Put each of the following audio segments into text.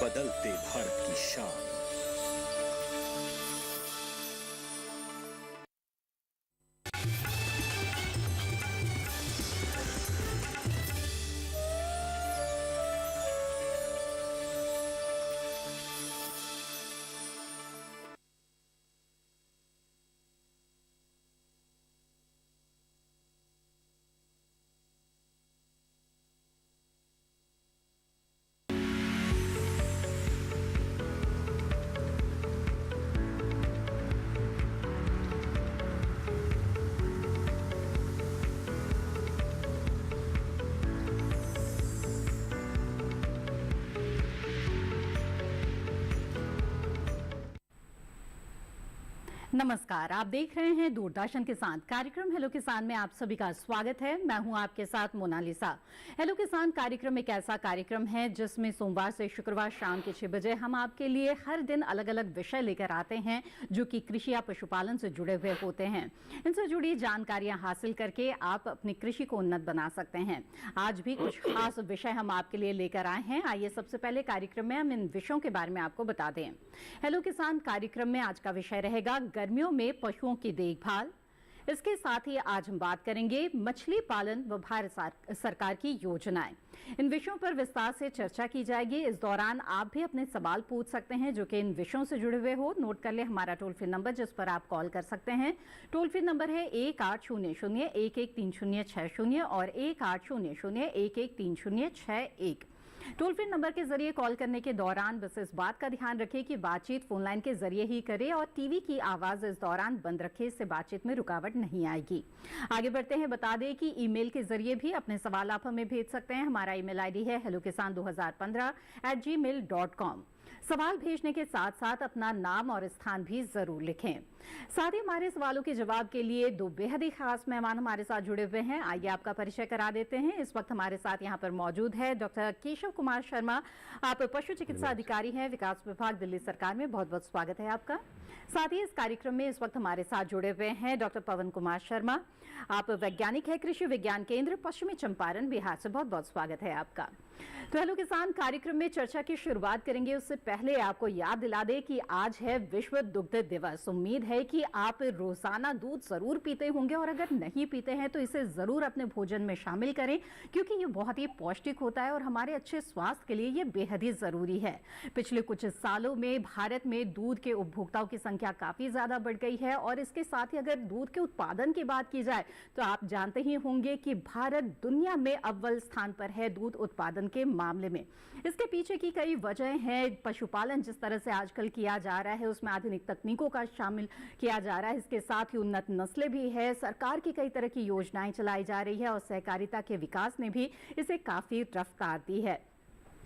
बदलते भारत की शान। नमस्कार, आप देख रहे हैं दूरदर्शन किसान कार्यक्रम हेलो किसान में आप सभी का स्वागत है। मैं हूं आपके साथ मोनालिसा। हेलो किसान कार्यक्रम एक ऐसा कार्यक्रम है जिसमें सोमवार से शुक्रवार शाम के 6 बजे हम आपके लिए हर दिन अलग अलग विषय लेकर आते हैं जो कि कृषि या पशुपालन से जुड़े हुए होते हैं। इनसे जुड़ी जानकारियां हासिल करके आप अपनी कृषि को उन्नत बना सकते हैं। आज भी कुछ खास विषय हम आपके लिए लेकर आए हैं। आइए सबसे पहले कार्यक्रम में हम इन विषयों के बारे में आपको बता दें। हेलो किसान कार्यक्रम में आज का विषय रहेगा गर्मियों में पशुओं की देखभाल। इसके साथ ही आज हम बात करेंगे मछली पालन व भारत सरकार की योजनाएं। इन विषयों पर विस्तार से चर्चा की जाएगी। इस दौरान आप भी अपने सवाल पूछ सकते हैं जो कि इन विषयों से जुड़े हुए हो। नोट कर ले हमारा टोल फ्री नंबर जिस पर आप कॉल कर सकते हैं। टोल फ्री नंबर है 1800-113060 और 1800-113061। टोल फ्री नंबर के जरिए कॉल करने के दौरान बस इस बात का ध्यान रखें कि बातचीत फोन लाइन के जरिए ही करें और टीवी की आवाज इस दौरान बंद रखें। इससे बातचीत में रुकावट नहीं आएगी। आगे बढ़ते हैं, बता दें कि ईमेल के जरिए भी अपने सवाल आप हमें भेज सकते हैं। हमारा ईमेल आईडी है hellokisan2015@gmail.com। सवाल भेजने के साथ साथ अपना नाम और स्थान भी जरूर लिखें। साथ ही हमारे सवालों के जवाब के लिए दो बेहद ही खास मेहमान हमारे साथ जुड़े हुए हैं। आइए आपका परिचय करा देते हैं। इस वक्त हमारे साथ यहाँ पर मौजूद है डॉक्टर केशव कुमार शर्मा। आप पशु चिकित्सा अधिकारी हैं, विकास विभाग, दिल्ली सरकार में। बहुत बहुत स्वागत है आपका। साथ ही इस कार्यक्रम में इस वक्त हमारे साथ जुड़े हुए हैं डॉक्टर पवन कुमार शर्मा। आप वैज्ञानिक है, कृषि विज्ञान केंद्र, पश्चिमी चंपारण, बिहार से। बहुत बहुत स्वागत है आपका। तो हेलो किसान कार्यक्रम में चर्चा की शुरुआत करेंगे। उससे पहले आपको याद दिला दें कि आज है विश्व दुग्ध दिवस। उम्मीद है कि आप रोजाना दूध जरूर पीते होंगे और अगर नहीं पीते हैं तो इसे जरूर अपने भोजन में शामिल करें क्योंकि ये बहुत ही पौष्टिक होता है और हमारे अच्छे स्वास्थ्य के लिए ये बेहद ही जरूरी है। पिछले कुछ सालों में भारत में दूध के उपभोक्ताओं की संख्या काफी ज्यादा बढ़ गई है और इसके साथ ही अगर दूध के उत्पादन की बात की जाए तो आप जानते ही होंगे कि भारत दुनिया में अव्वल स्थान पर है दूध उत्पादन के मामले में। इसके पीछे की कई वजह हैं। पशुपालन जिस तरह से आजकल किया जा रहा है उसमें आधुनिक तकनीकों का शामिल किया जा रहा है। इसके साथ ही उन्नत नस्लें भी है। सरकार की कई तरह की योजनाएं चलाई जा रही है और सहकारिता के विकास ने भी इसे काफी रफ्तार दी है।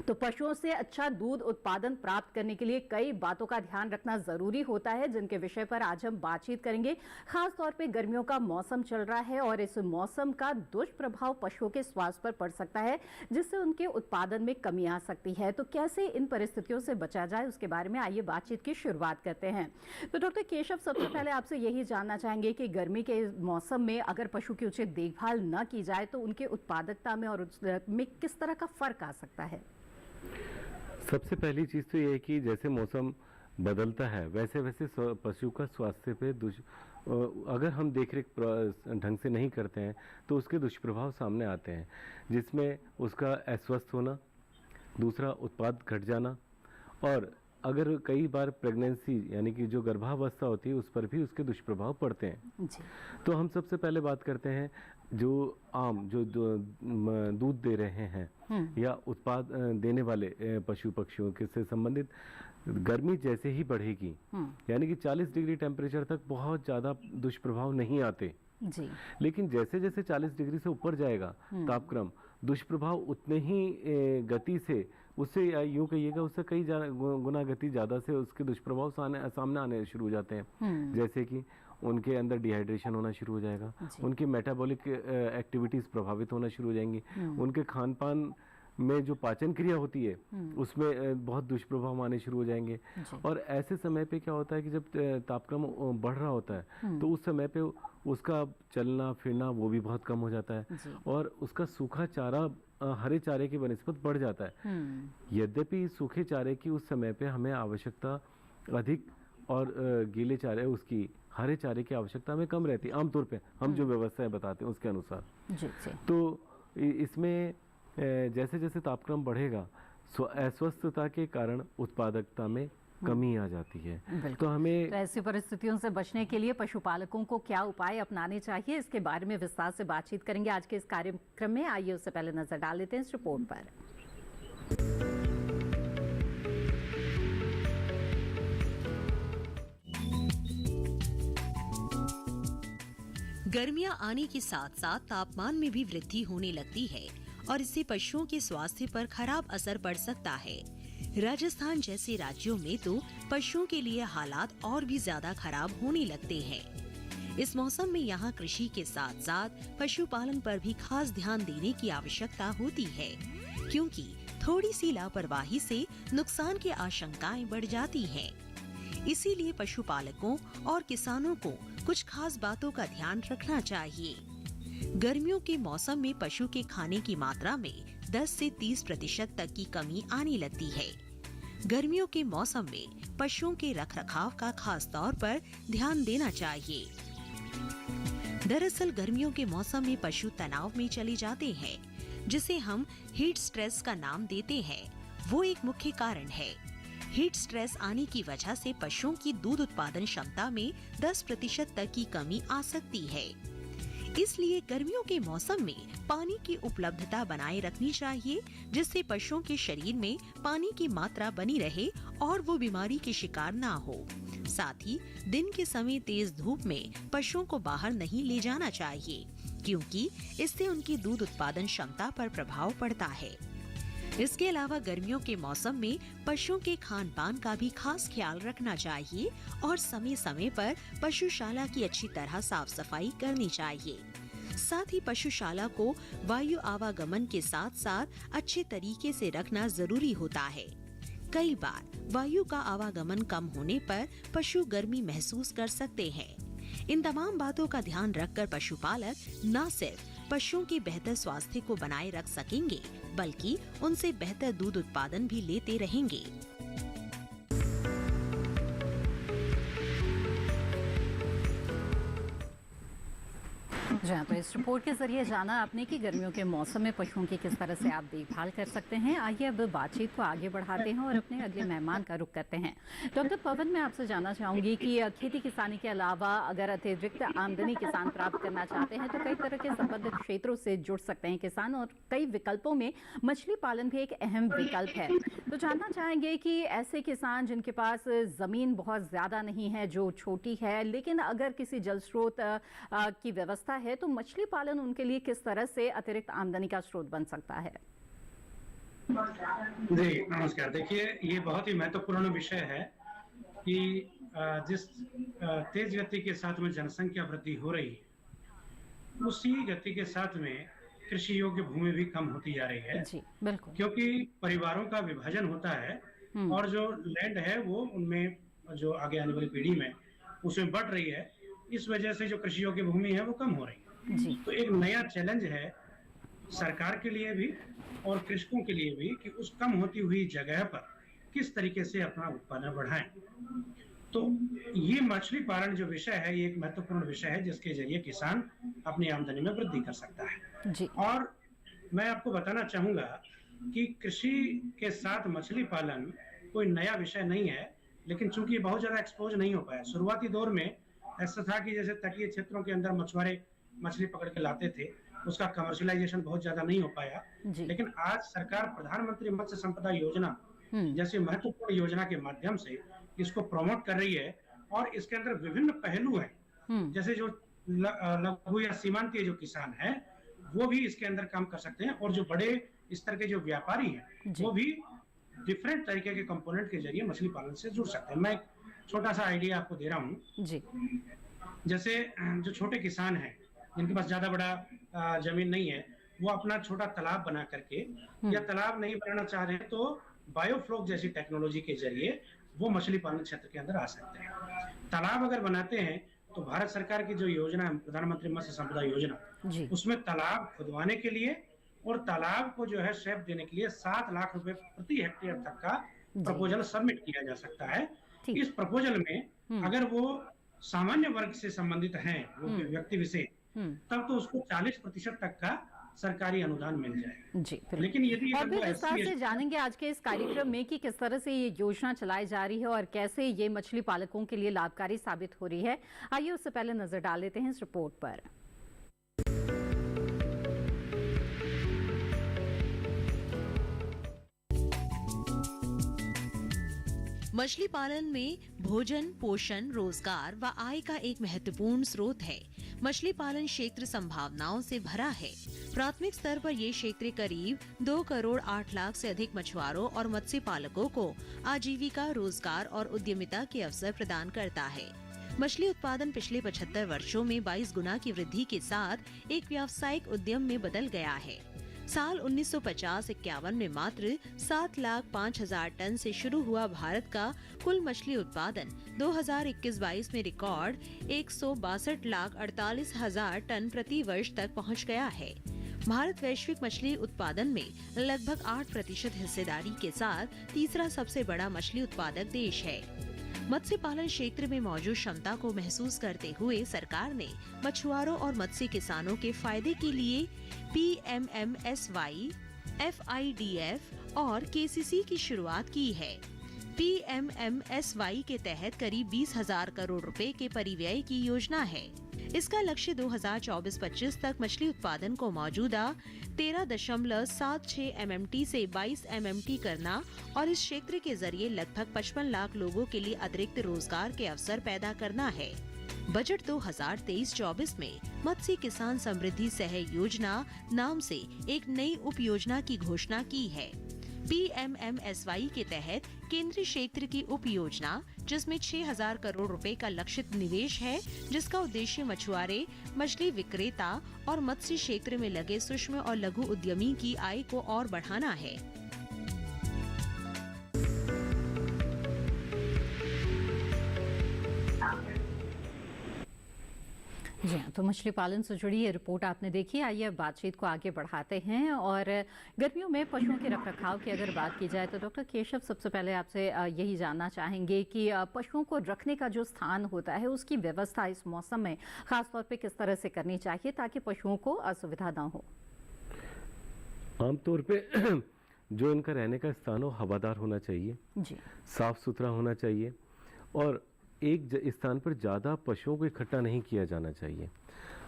तो पशुओं से अच्छा दूध उत्पादन प्राप्त करने के लिए कई बातों का ध्यान रखना जरूरी होता है जिनके विषय पर आज हम बातचीत करेंगे। खास तौर पे गर्मियों का मौसम चल रहा है और इस मौसम का दुष्प्रभाव पशुओं के स्वास्थ्य पर पड़ सकता है जिससे उनके उत्पादन में कमी आ सकती है। तो कैसे इन परिस्थितियों से बचा जाए उसके बारे में आइए बातचीत की शुरुआत करते हैं। तो डॉक्टर केशव, सबसे पहले आपसे यही जानना चाहेंगे कि गर्मी के मौसम में अगर पशु की उचित देखभाल न की जाए तो उनके उत्पादकता में और में किस तरह का फर्क आ सकता है? सबसे पहली चीज़ तो ये है कि जैसे मौसम बदलता है वैसे वैसे पशु का स्वास्थ्य पे अगर हम देखरेख ढंग से नहीं करते हैं तो उसके दुष्प्रभाव सामने आते हैं, जिसमें उसका अस्वस्थ होना, दूसरा उत्पाद घट जाना और अगर कई बार प्रेगनेंसी यानी कि जो गर्भावस्था होती है उस पर भी उसके दुष्प्रभाव पड़ते हैं जी। तो हम सबसे पहले बात करते हैं जो आम जो दूध दे रहे हैं या उत्पाद देने वाले पशु पक्षियों के से संबंधित गर्मी जैसे ही बढ़ेगी यानी कि 40 डिग्री टेम्परेचर तक बहुत ज़्यादा दुष्प्रभाव नहीं आते जी। लेकिन जैसे जैसे 40 डिग्री से ऊपर जाएगा तापक्रम, दुष्प्रभाव उतने ही गति से, उससे यूँ कहिएगा उससे कई गुना गति ज़्यादा से उसके दुष्प्रभाव सामने आने शुरू हो जाते हैं। जैसे कि उनके अंदर डिहाइड्रेशन होना शुरू हो जाएगा, उनकी मेटाबॉलिक एक्टिविटीज़ प्रभावित होना शुरू हो जाएंगी, उनके खान पान में जो पाचन क्रिया होती है उसमें बहुत दुष्प्रभाव आने शुरू हो जाएंगे। और ऐसे समय पे क्या होता है कि जब तापक्रम बढ़ रहा होता है तो उस समय पे उसका चलना फिरना वो भी बहुत कम हो जाता है और उसका सूखा चारा हरे चारे की बनस्पत बढ़ जाता है। यद्यपि सूखे चारे की उस समय पे हमें आवश्यकता अधिक और गीले चारे उसकी हरे चारे की आवश्यकता हमें कम रहती है, आमतौर पे हम जो व्यवस्थाएं बताते हैं उसके अनुसार। जी। तो इसमें जैसे जैसे तापक्रम बढ़ेगा अस्वस्थता के कारण उत्पादकता में कमी आ जाती है। तो हमें तो ऐसी परिस्थितियों से बचने के लिए पशुपालकों को क्या उपाय अपनाने चाहिए, इसके बारे में विस्तार से बातचीत करेंगे आज के इस कार्यक्रम में। आइए उससे पहले नजर डाल लेते हैं इस रिपोर्ट पर। गर्मियां आने के साथ साथ तापमान में भी वृद्धि होने लगती है और इससे पशुओं के स्वास्थ्य पर खराब असर पड़ सकता है। राजस्थान जैसे राज्यों में तो पशुओं के लिए हालात और भी ज्यादा खराब होने लगते हैं। इस मौसम में यहाँ कृषि के साथ साथ पशुपालन पर भी खास ध्यान देने की आवश्यकता होती है, क्योंकि थोड़ी सी लापरवाही से नुकसान की आशंकाएं बढ़ जाती हैं। इसीलिए पशुपालकों और किसानों को कुछ खास बातों का ध्यान रखना चाहिए। गर्मियों के मौसम में पशु के खाने की मात्रा में 10 से 30% तक की कमी आने लगती है। गर्मियों के मौसम में पशुओं के रखरखाव का खास तौर पर ध्यान देना चाहिए। दरअसल गर्मियों के मौसम में पशु तनाव में चले जाते हैं, जिसे हम हीट स्ट्रेस का नाम देते हैं। वो एक मुख्य कारण है। हीट स्ट्रेस आने की वजह से पशुओं की दूध उत्पादन क्षमता में 10% तक की कमी आ सकती है। इसलिए गर्मियों के मौसम में पानी की उपलब्धता बनाए रखनी चाहिए, जिससे पशुओं के शरीर में पानी की मात्रा बनी रहे और वो बीमारी के शिकार ना हो। साथ ही दिन के समय तेज धूप में पशुओं को बाहर नहीं ले जाना चाहिए, क्योंकि इससे उनकी दूध उत्पादन क्षमता पर प्रभाव पड़ता है। इसके अलावा गर्मियों के मौसम में पशुओं के खान पान का भी खास ख्याल रखना चाहिए और समय समय पर पशुशाला की अच्छी तरह साफ सफाई करनी चाहिए। साथ ही पशुशाला को वायु आवागमन के साथ साथ अच्छे तरीके से रखना जरूरी होता है। कई बार वायु का आवागमन कम होने पर पशु गर्मी महसूस कर सकते हैं। इन तमाम बातों का ध्यान रखकर पशुपालक न सिर्फ पशुओं के बेहतर स्वास्थ्य को बनाए रख सकेंगे, बल्कि उनसे बेहतर दूध उत्पादन भी लेते रहेंगे। जी हाँ, तो इस रिपोर्ट के जरिए जाना आपने कि गर्मियों के मौसम में पशुओं की किस तरह से आप देखभाल कर सकते हैं। आइए अब बातचीत को आगे बढ़ाते हैं और अपने अगले मेहमान का रुख करते हैं। डॉक्टर पवन, मैं आपसे जानना चाहूंगी कि खेती किसानी के अलावा अगर अतिरिक्त आमदनी किसान प्राप्त करना चाहते हैं तो कई तरह के संबंधित क्षेत्रों से जुड़ सकते हैं किसान, और कई विकल्पों में मछली पालन भी एक अहम विकल्प है। तो जानना चाहेंगे कि ऐसे किसान जिनके पास जमीन बहुत ज्यादा नहीं है, जो छोटी है, लेकिन अगर किसी जल स्रोत की व्यवस्था है तो मछली पालन उनके लिए किस तरह से अतिरिक्त आमदनी का स्रोत बन सकता है? जी नमस्कार। देखिए, ये बहुत ही महत्वपूर्ण विषय है कि जिस तेज गति के साथ में जनसंख्या वृद्धि हो रही है, उसी गति के साथ में कृषि योग्य भूमि भी कम होती जा रही है। जी बिल्कुल, क्योंकि परिवारों का विभाजन होता है और जो लैंड है वो उनमें जो आगे आने वाली पीढ़ी में उसमें बढ़ रही है। इस वजह से जो कृषि योग्य भूमि है वो कम हो रही है। जी। तो एक नया चैलेंज है सरकार के लिए भी और कृषकों के लिए भी कि उस कम होती हुई जगह पर किस तरीके से अपना उत्पादन बढ़ाएं। तो ये मछली पालन जो विषय है, ये एक महत्वपूर्ण विषय है जिसके जरिए किसान अपनी आमदनी में वृद्धि कर सकता है। जी। और मैं आपको बताना चाहूंगा कि कृषि के साथ मछली पालन कोई नया विषय नहीं है, लेकिन चूंकि बहुत ज्यादा एक्सपोज नहीं हो पाया। शुरुआती दौर में ऐसा था कि जैसे तटीय क्षेत्रों के अंदर मछुआरे मछली पकड़ के लाते थे, उसका कमर्शियलाइजेशन बहुत ज्यादा नहीं हो पाया। लेकिन आज सरकार प्रधानमंत्री मत्स्य संपदा योजना जैसी महत्वपूर्ण योजना के माध्यम से इसको प्रमोट कर रही है और इसके अंदर विभिन्न पहलू हैं। जैसे जो लघु या सीमांतीय जो किसान हैं वो भी इसके अंदर काम कर सकते हैं, और जो बड़े स्तर के जो व्यापारी हैं वो भी डिफरेंट तरीके के कंपोनेंट के जरिए मछली पालन से जुड़ सकते हैं। मैं एक छोटा सा आइडिया आपको दे रहा हूँ। जी। जैसे जो छोटे किसान हैं जिनके पास ज्यादा बड़ा जमीन नहीं है, वो अपना छोटा तालाब बना करके, या तालाब नहीं बनाना चाह रहे हैं तो बायोफ्लोक जैसी टेक्नोलॉजी के जरिए वो मछली पालन क्षेत्र के अंदर आ सकते हैं। तालाब अगर बनाते हैं तो भारत सरकार की जो योजना है, प्रधानमंत्री मत्स्य संपदा योजना, उसमें तालाब खुदवाने के लिए और तालाब को जो है शेप देने के लिए 7 लाख रुपए प्रति हेक्टेयर तक का प्रपोजल सबमिट किया जा सकता है। इस प्रपोजल में अगर वो सामान्य वर्ग से संबंधित हैं वो व्यक्ति विशेष, तब तो उसको 40% तक का सरकारी अनुदान मिल जाएगा। जी, लेकिन यदि और फिर विस्तार से जानेंगे आज के इस कार्यक्रम में कि किस तरह से ये योजना चलाई जा रही है और कैसे ये मछली पालकों के लिए लाभकारी साबित हो रही है। आइए उससे पहले नजर डाल लेते हैं इस रिपोर्ट पर। मछली पालन में भोजन, पोषण, रोजगार व आय का एक महत्वपूर्ण स्रोत है। मछली पालन क्षेत्र संभावनाओं से भरा है। प्राथमिक स्तर पर ये क्षेत्र करीब 2 करोड़ 8 लाख से अधिक मछुआरों और मत्स्य पालकों को आजीविका, रोजगार और उद्यमिता के अवसर प्रदान करता है। मछली उत्पादन पिछले 75 वर्षों में 22 गुना की वृद्धि के साथ एक व्यावसायिक उद्यम में बदल गया है। साल 1950-51 में मात्र 7,05,000 टन से शुरू हुआ भारत का कुल मछली उत्पादन 2021-22 में रिकॉर्ड 162,48,000 टन प्रति वर्ष तक पहुंच गया है। भारत वैश्विक मछली उत्पादन में लगभग 8% हिस्सेदारी के साथ तीसरा सबसे बड़ा मछली उत्पादक देश है। मत्स्य पालन क्षेत्र में मौजूद क्षमता को महसूस करते हुए सरकार ने मछुआरों और मत्स्य किसानों के फायदे के लिए PMMSY, FIDF और KCC की शुरुआत की है। PMMSY के तहत करीब 20,000 करोड़ रुपए के परिव्यय की योजना है। इसका लक्ष्य 2024-25 तक मछली उत्पादन को मौजूदा 13.76 MMT से 22 MMT करना और इस क्षेत्र के जरिए लगभग 55 लाख लोगों के लिए अतिरिक्त रोजगार के अवसर पैदा करना है। बजट 2023-24 में मत्स्य किसान समृद्धि सह योजना नाम से एक नई उप योजना की घोषणा की है। PMMSY के तहत केंद्रीय क्षेत्र की उप योजना जिसमें 6,000 करोड़ रुपए का लक्षित निवेश है, जिसका उद्देश्य मछुआरे, मछली विक्रेता और मत्स्य क्षेत्र में लगे सूक्ष्म और लघु उद्यमी की आय को और बढ़ाना है। जी हाँ, तो मछली पालन से जुड़ी ये रिपोर्ट आपने देखी। आइए अब बातचीत को आगे बढ़ाते हैं और गर्मियों में पशुओं के रखरखाव की अगर बात की जाए तो डॉक्टर केशव, सबसे पहले आपसे यही जानना चाहेंगे कि पशुओं को रखने का जो स्थान होता है उसकी व्यवस्था इस मौसम में खासतौर पे किस तरह से करनी चाहिए ताकि पशुओं को असुविधा ना हो। आमतौर पे जो इनका रहने का स्थान हो हवादार होना चाहिए जी, साफ सुथरा होना चाहिए और एक स्थान पर ज़्यादा पशुओं को इकट्ठा नहीं किया जाना चाहिए।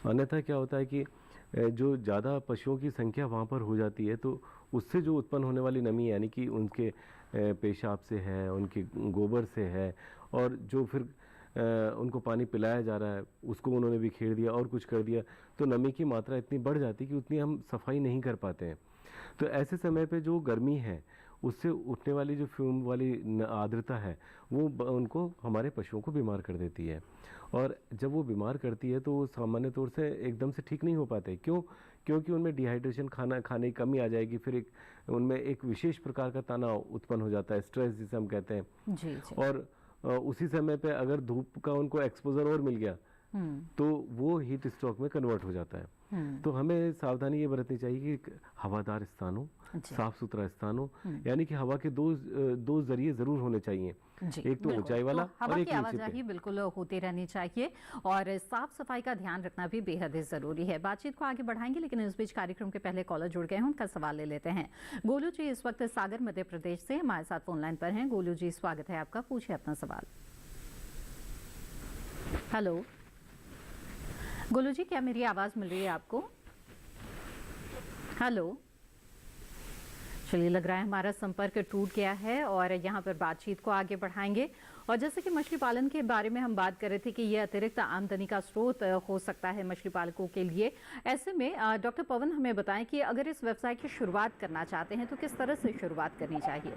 अन्यथा क्या होता है कि जो ज़्यादा पशुओं की संख्या वहाँ पर हो जाती है तो उससे जो उत्पन्न होने वाली नमी यानी कि उनके पेशाब से है, उनके गोबर से है और जो फिर उनको पानी पिलाया जा रहा है उसको उन्होंने बिखेर दिया और कुछ कर दिया तो नमी की मात्रा इतनी बढ़ जाती है कि उतनी हम सफाई नहीं कर पाते हैं। तो ऐसे समय पे जो गर्मी है उससे उठने वाली जो फ्यूम वाली आर्द्रता है वो उनको हमारे पशुओं को बीमार कर देती है और जब वो बीमार करती है तो वो सामान्य तौर से एकदम से ठीक नहीं हो पाते। क्योंकि उनमें डिहाइड्रेशन खाने की कमी आ जाएगी, फिर उनमें एक विशेष प्रकार का तनाव उत्पन्न हो जाता है, स्ट्रेस जिसे हम कहते हैं जी। और उसी समय पे अगर धूप का उनको एक्सपोजर और मिल गया तो वो हीट स्ट्रोक में कन्वर्ट हो जाता है। तो हमें सावधानी ये बरतनी चाहिए कि हवादार स्थान हो, साफ सुथरा स्थान हो, यानी कि हवा के दो जरिए जरूर होने चाहिए, एक तो ऊंचाई वाला तो हवा की आवाजाही बिल्कुल होती रहनी चाहिए और साफ सफाई का ध्यान रखना भी बेहद जरूरी है। बातचीत को आगे बढ़ाएंगे लेकिन इस बीच कार्यक्रम के पहले कॉलर जुड़ गए हैं, उनका सवाल ले लेते हैं। गोलू जी इस वक्त सागर मध्य प्रदेश से हमारे साथ फोन लाइन पर हैं। गोलू जी स्वागत है आपका, पूछिए अपना सवाल। हेलो गोलू जी, क्या मेरी आवाज मिल रही है आपको? हेलो, चलिए लग रहा है हमारा संपर्क टूट गया है और यहाँ पर बातचीत को आगे बढ़ाएंगे। और जैसे कि मछली पालन के बारे में हम बात कर रहे थे कि ये अतिरिक्त आमदनी का स्रोत हो सकता है मछली पालकों के लिए, ऐसे में डॉक्टर पवन हमें बताएं कि अगर इस व्यवसाय की शुरुआत करना चाहते हैं तो किस तरह से शुरुआत करनी चाहिए?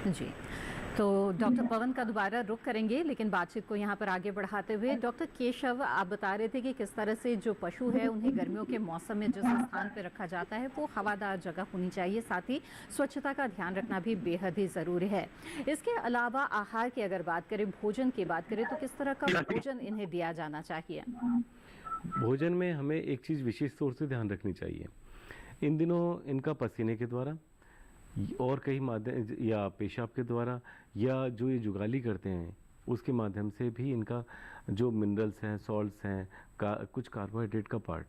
जी, तो डॉक्टर पवन का दोबारा रुख करेंगे, लेकिन बातचीत को यहाँ पर आगे बढ़ाते हुए डॉक्टर केशव, आप बता रहे थे कि किस तरह से जो पशु है उन्हें गर्मियों के मौसम में जिस स्थान पर रखा जाता है वो हवादार जगह होनी चाहिए, साथ ही स्वच्छता का ध्यान रखना भी बेहद ही ज़रूरी है। इसके अलावा आहार की अगर बात करें, भोजन की बात करें, तो किस तरह का भोजन इन्हें दिया जाना चाहिए? भोजन में हमें एक चीज़ विशेष तौर से ध्यान रखनी चाहिए। इन दिनों इनका पसीने के द्वारा और कई माध्यम या पेशाब के द्वारा या जो ये जुगाली करते हैं उसके माध्यम से भी इनका जो मिनरल्स हैं, सॉल्ट्स हैं, कुछ कार्बोहाइड्रेट का पार्ट,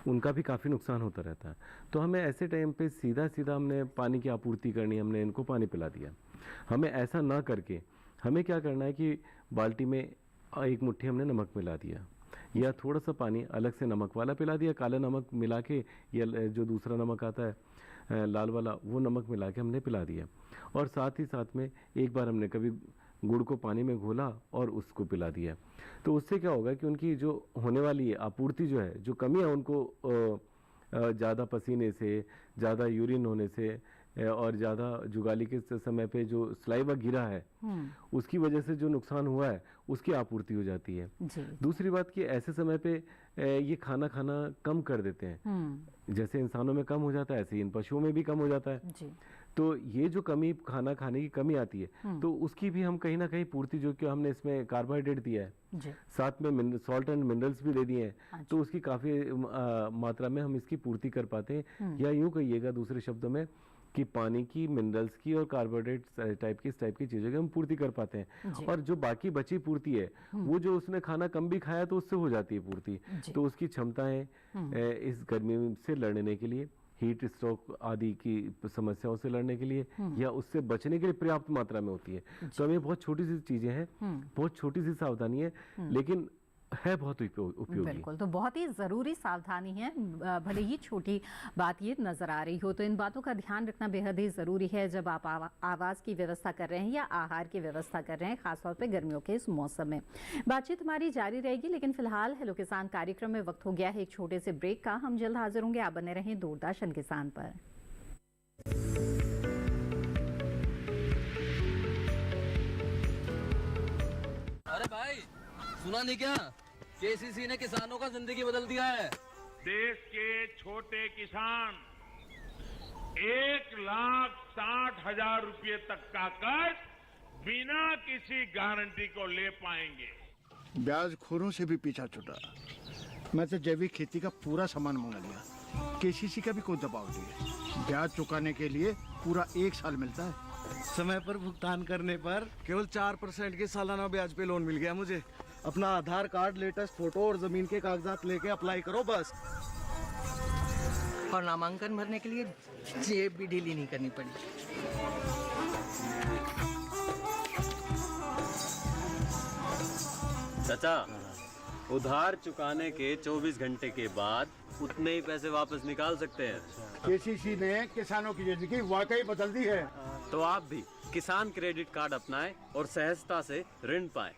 उनका भी काफ़ी नुकसान होता रहता है। तो हमें ऐसे टाइम पे सीधा हमने पानी की आपूर्ति करनी, हमने इनको पानी पिला दिया। हमें ऐसा ना करके हमें क्या करना है कि बाल्टी में एक मुट्ठी हमने नमक मिला दिया या थोड़ा सा पानी अलग से नमक वाला पिला दिया, काला नमक मिला के या जो दूसरा नमक आता है लाल वाला, वो नमक मिला के हमने पिला दिया। और साथ ही साथ में एक बार हमने कभी गुड़ को पानी में घोला और उसको पिला दिया। तो उससे क्या होगा कि उनकी जो होने वाली आपूर्ति जो है, जो कमी है उनको ज़्यादा पसीने से, ज़्यादा यूरिन होने से और ज़्यादा जुगाली के समय पे जो सलाइवा गिरा है उसकी वजह से जो नुकसान हुआ है उसकी आपूर्ति हो जाती है। दूसरी बात कि ऐसे समय पे ये खाना कम कर देते हैं। जैसे इंसानों में कम हो जाता है ऐसे ही इन पशुओं में भी कम हो जाता है। तो ये जो कमी, खाना खाने की कमी आती है, तो उसकी भी हम कहीं ना कहीं पूर्ति, जो कि हमने इसमें कार्बोहाइड्रेट दिया है, साथ में सॉल्ट एंड मिनरल्स भी दे दिए हैं, तो उसकी काफ़ी मात्रा में हम इसकी पूर्ति कर पाते हैं। या यूँ कहिएगा दूसरे शब्दों में कि पानी की, मिनरल्स की और कार्बोहाइड्रेट टाइप की चीज़ों की हम पूर्ति कर पाते हैं। और जो बाकी बची पूर्ति है वो जो उसने खाना कम भी खाया तो उससे हो जाती है पूर्ति। तो उसकी क्षमताएं इस गर्मी से लड़ने के लिए, हीट स्ट्रोक आदि की समस्याओं से लड़ने के लिए या उससे बचने के लिए पर्याप्त मात्रा में होती है। तो हमें बहुत छोटी सी चीजें हैं, बहुत छोटी सी सावधानी है, लेकिन है बहुत उपयोगी। बिल्कुल, तो बहुत ही ज़रूरी सावधानी है, भले ही छोटी बात ये नज़र आ रही हो। तो इन बातों का ध्यान रखना बेहद ही ज़रूरी है जब आप आवाज़ की व्यवस्था कर रहे हैं या आहार की व्यवस्था कर रहे हैं, खासतौर पे गर्मियों के इस मौसम में। बातचीत हमारी जारी रहेगी, लेकिन फिलहाल हेलो किसान कार्यक्रम में वक्त हो गया है एक छोटे से ब्रेक का। हम जल्द हाजिर होंगे, आप बने रहें दूरदर्शन किसान पर। अरे भाई, सुना नहीं क्या? केसीसी ने किसानों का जिंदगी बदल दिया है। देश के छोटे किसान 1,60,000 रुपये तक का कर्ज बिना किसी गारंटी को ले पाएंगे। ब्याज खोरों से भी पीछा छुटा। मैं तो जैविक खेती का पूरा सामान मंगा लिया, केसीसी का भी कोई दबाव नहीं है। ब्याज चुकाने के लिए पूरा 1 साल मिलता है। समय पर भुगतान करने पर केवल 4% के सालाना ब्याज पे लोन मिल गया मुझे। अपना आधार कार्ड, लेटेस्ट फोटो और जमीन के कागजात लेके अप्लाई करो बस। और नामांकन भरने के लिए जेब भी ढीली नहीं करनी पड़ी। चाचा, उधार चुकाने के 24 घंटे के बाद उतने ही पैसे वापस निकाल सकते हैं। केसीसी ने किसानों की जिंदगी वाकई बदल दी है। तो आप भी किसान क्रेडिट कार्ड अपनाएं और सहजता से ऋण पाएं।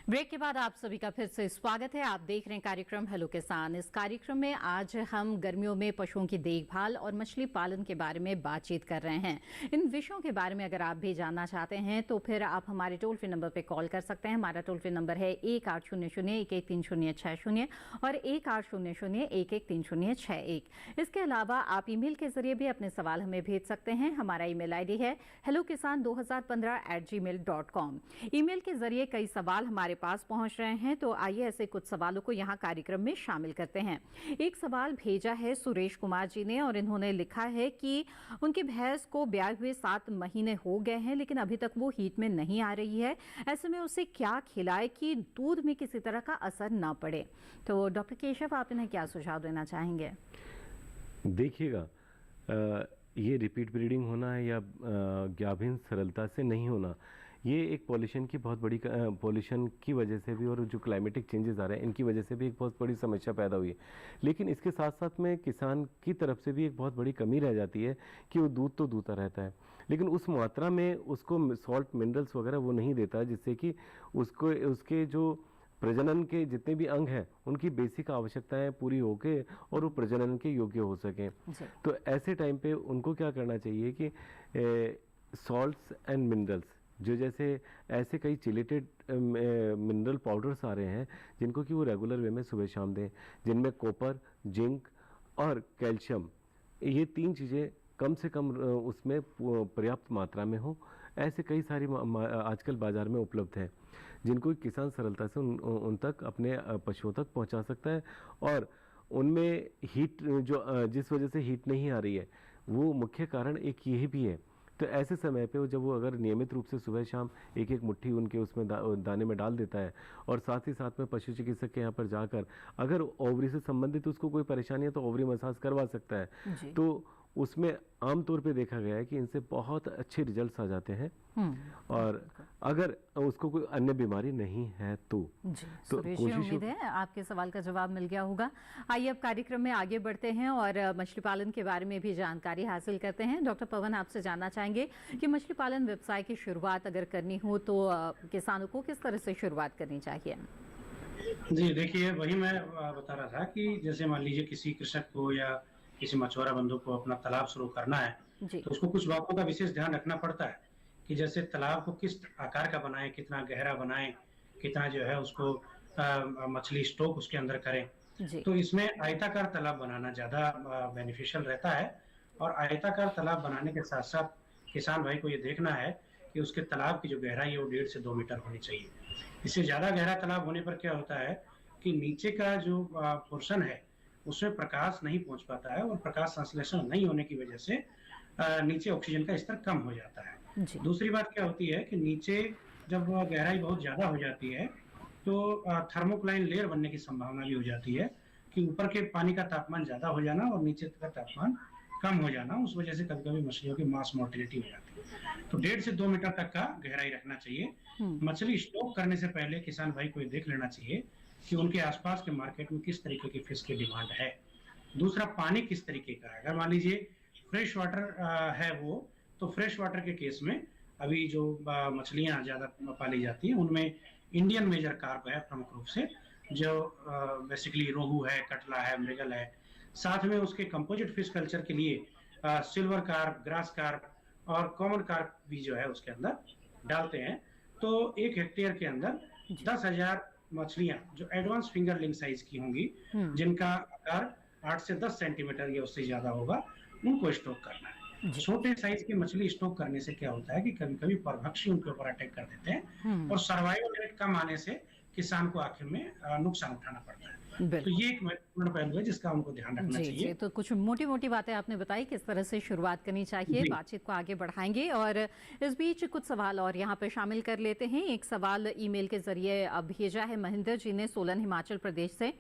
ब्रेक के बाद आप सभी का फिर से स्वागत है। आप देख रहे हैं कार्यक्रम हेलो किसान। इस कार्यक्रम में आज हम गर्मियों में पशुओं की देखभाल और मछली पालन के बारे में बातचीत कर रहे हैं। इन विषयों के बारे में अगर आप भी जानना चाहते हैं तो फिर आप हमारे टोल फ्री नंबर पर कॉल कर सकते हैं। हमारा टोल फ्री नंबर है 1800-113060 और 1800-113061। इसके अलावा आप ईमेल के जरिए भी अपने सवाल हमें भेज सकते हैं। हमारा ईमेल आईडी है hellokisan2015@gmail.com। ईमेल के जरिए कई सवाल हमारे पास पहुंच रहे हैं, तो आइए ऐसे कुछ सवालों को यहां कार्यक्रम में शामिल करते हैं। एक सवाल भेजा है सुरेश कुमार जी ने और इन्होंने लिखा है कि उनकी भैंस को ब्याए हुए 7 महीने हो गए हैं, लेकिन अभी तक वो हीट में नहीं आ रही है। ऐसे में उसे क्या खिलाए कि दूध में किसी तरह का असर ना पड़े? तो डॉक्टर केशव, आप इन्हें क्या सुझाव देना चाहेंगे? देखिएगा, ये रिपीट ब्रीडिंग होना है या गाभिन सरलता से नहीं होना, ये एक पॉल्यूशन की बहुत बड़ी, पॉल्यूशन की वजह से भी और जो क्लाइमेटिक चेंजेस आ रहे हैं इनकी वजह से भी एक बहुत बड़ी समस्या पैदा हुई है। लेकिन इसके साथ साथ में किसान की तरफ से भी एक बहुत बड़ी कमी रह जाती है कि वो दूध तो दूता रहता है, लेकिन उस मात्रा में उसको सॉल्ट, मिनरल्स वगैरह वो नहीं देता, जिससे कि उसको उसके जो प्रजनन के जितने भी अंग हैं उनकी बेसिक आवश्यकताएं पूरी होके और वो प्रजनन के योग्य हो सकें। तो ऐसे टाइम पे उनको क्या करना चाहिए कि सॉल्ट्स एंड मिनरल्स, जो जैसे ऐसे कई चिलेटेड मिनरल पाउडर्स आ रहे हैं जिनको कि वो रेगुलर वे में सुबह शाम दें, जिनमें कॉपर, जिंक और कैल्शियम, ये 3 चीज़ें कम से कम उसमें पर्याप्त मात्रा में हो। ऐसे कई सारी आजकल बाज़ार में उपलब्ध हैं जिनको किसान सरलता से उन तक अपने पशुओं तक पहुंचा सकता है। और उनमें हीट जो जिस वजह से हीट नहीं आ रही है वो मुख्य कारण एक यही भी है। तो ऐसे समय पे जब वो अगर नियमित रूप से सुबह शाम एक एक मुट्ठी उनके उसमें दाने में डाल देता है और साथ ही साथ में पशु चिकित्सक के यहाँ पर जाकर अगर ओवरी से संबंधित उसको कोई परेशानी है तो ओवरी मसाज करवा सकता है। तो उसमें आमतौर पे देखा गया है कि इनसे बहुत अच्छे रिजल्ट्स आ जाते हैं। और अगर उसको कोई अन्य बीमारी नहीं है तो सुरेश जी, उम्मीद है आपके सवाल का जवाब मिल गया होगा। आइए अब कार्यक्रम में आगे बढ़ते हैं और मछली पालन के बारे में भी जानकारी हासिल करते हैं। डॉक्टर पवन, आपसे जानना चाहेंगे कि मछली पालन व्यवसाय की शुरुआत अगर करनी हो तो किसानों को किस तरह से शुरुआत करनी चाहिए? जी देखिए, वही मैं बता रहा था कि जैसे मान लीजिए किसी कृषक को या किसी मछुआरा बंधु को अपना तालाब शुरू करना है तो उसको कुछ बातों का विशेष ध्यान रखना पड़ता है कि जैसे तालाब को किस आकार का बनाएं, कितना गहरा बनाएं, कितना जो है उसको मछली स्टॉक उसके अंदर करें। तो इसमें आयताकार तालाब बनाना ज़्यादा बेनिफिशियल रहता है। और आयताकार तालाब बनाने के साथ साथ किसान भाई को ये देखना है कि उसके तालाब की जो गहराई है वो 1.5 से 2 मीटर होनी चाहिए। इससे ज़्यादा गहरा तालाब होने पर क्या होता है कि नीचे का जो पोर्शन है उसमें प्रकाश नहीं पहुंच पाता है और प्रकाश संश्लेषण नहीं होने की वजह से नीचे ऑक्सीजन का स्तर कम हो जाता है। दूसरी बात क्या होती है कि नीचे जब गहराई बहुत ज्यादा हो जाती है तो थर्मोक्लाइन लेयर बनने की संभावना भी हो जाती है कि ऊपर के पानी का तापमान ज्यादा हो जाना और नीचे का तापमान कम हो जाना, उस वजह से कभी कभी मछलियों की मास मोर्टिलिटी हो जाती है। तो 1.5 से 2 मीटर तक का गहराई रखना चाहिए। मछली स्टॉक करने से पहले किसान भाई को देख लेना चाहिए कि उनके आसपास के मार्केट में किस तरीके की फिश की डिमांड है। दूसरा, पानी किस तरीके का है। अगर मान लीजिए फ्रेश वाटर है वो, तो फ्रेश वाटर के केस में अभी जो मछलियां ज्यादा पाली जाती हैं उनमें इंडियन मेजर कार्प है प्रमुख रूप से, जो बेसिकली रोहू है, कटला है, मृगल है। साथ में उसके कंपोजिट फिश कल्चर के लिए सिल्वर कार्प, ग्रास कार्प और कॉमन कार्प भी जो है उसके अंदर डालते हैं। तो 1 हेक्टेयर के अंदर 10,000 मछलियां जो एडवांस फिंगरलिंग साइज की होंगी, जिनका आकार 8 से 10 सेंटीमीटर या उससे ज्यादा होगा, उनको स्टॉक करना है। छोटे साइज की मछली स्टॉक करने से क्या होता है कि कभी कभी परभक्षी उनके ऊपर अटैक कर देते हैं और सर्वाइवल रेट कम आने से किसान को आखिर में नुकसान उठाना पड़ता है। तो ये एक महत्वपूर्ण पहलू है जिसका उनको ध्यान रखना चाहिए। तो कुछ मोटी मोटी बातें आपने बताई किस तरह से शुरुआत करनी चाहिए। बातचीत को आगे बढ़ाएंगे और इस बीच कुछ सवाल और यहाँ पे शामिल कर लेते हैं। एक सवाल ईमेल के जरिए भेजा है महेंद्र जी ने सोलन हिमाचल प्रदेश से।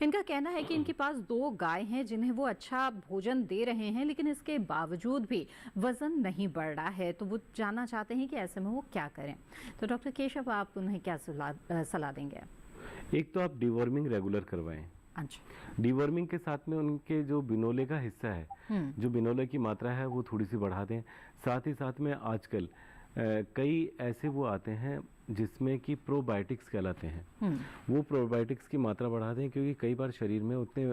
इनका कहना है कि इनके पास 2 गाय हैं जिन्हें वो अच्छा भोजन दे रहे हैं, लेकिन इसके बावजूद भी वजन नहीं बढ़ रहा है। तो वो जानना चाहते हैं कि ऐसे में वो क्या करें। तो डॉक्टर केशव, आप उन्हें क्या सलाह देंगे? एक तो आप डिवॉर्मिंग रेगुलर करवाएं। अच्छा। डिवॉर्मिंग के साथ में उनके जो बिनोले का हिस्सा है, जो बिनोले की मात्रा है वो थोड़ी सी बढ़ा दें। साथ ही साथ में आजकल कई ऐसे वो आते हैं जिसमें कि प्रोबायोटिक्स कहलाते हैं, वो प्रोबायोटिक्स की मात्रा बढ़ा दें, क्योंकि कई बार शरीर में उतने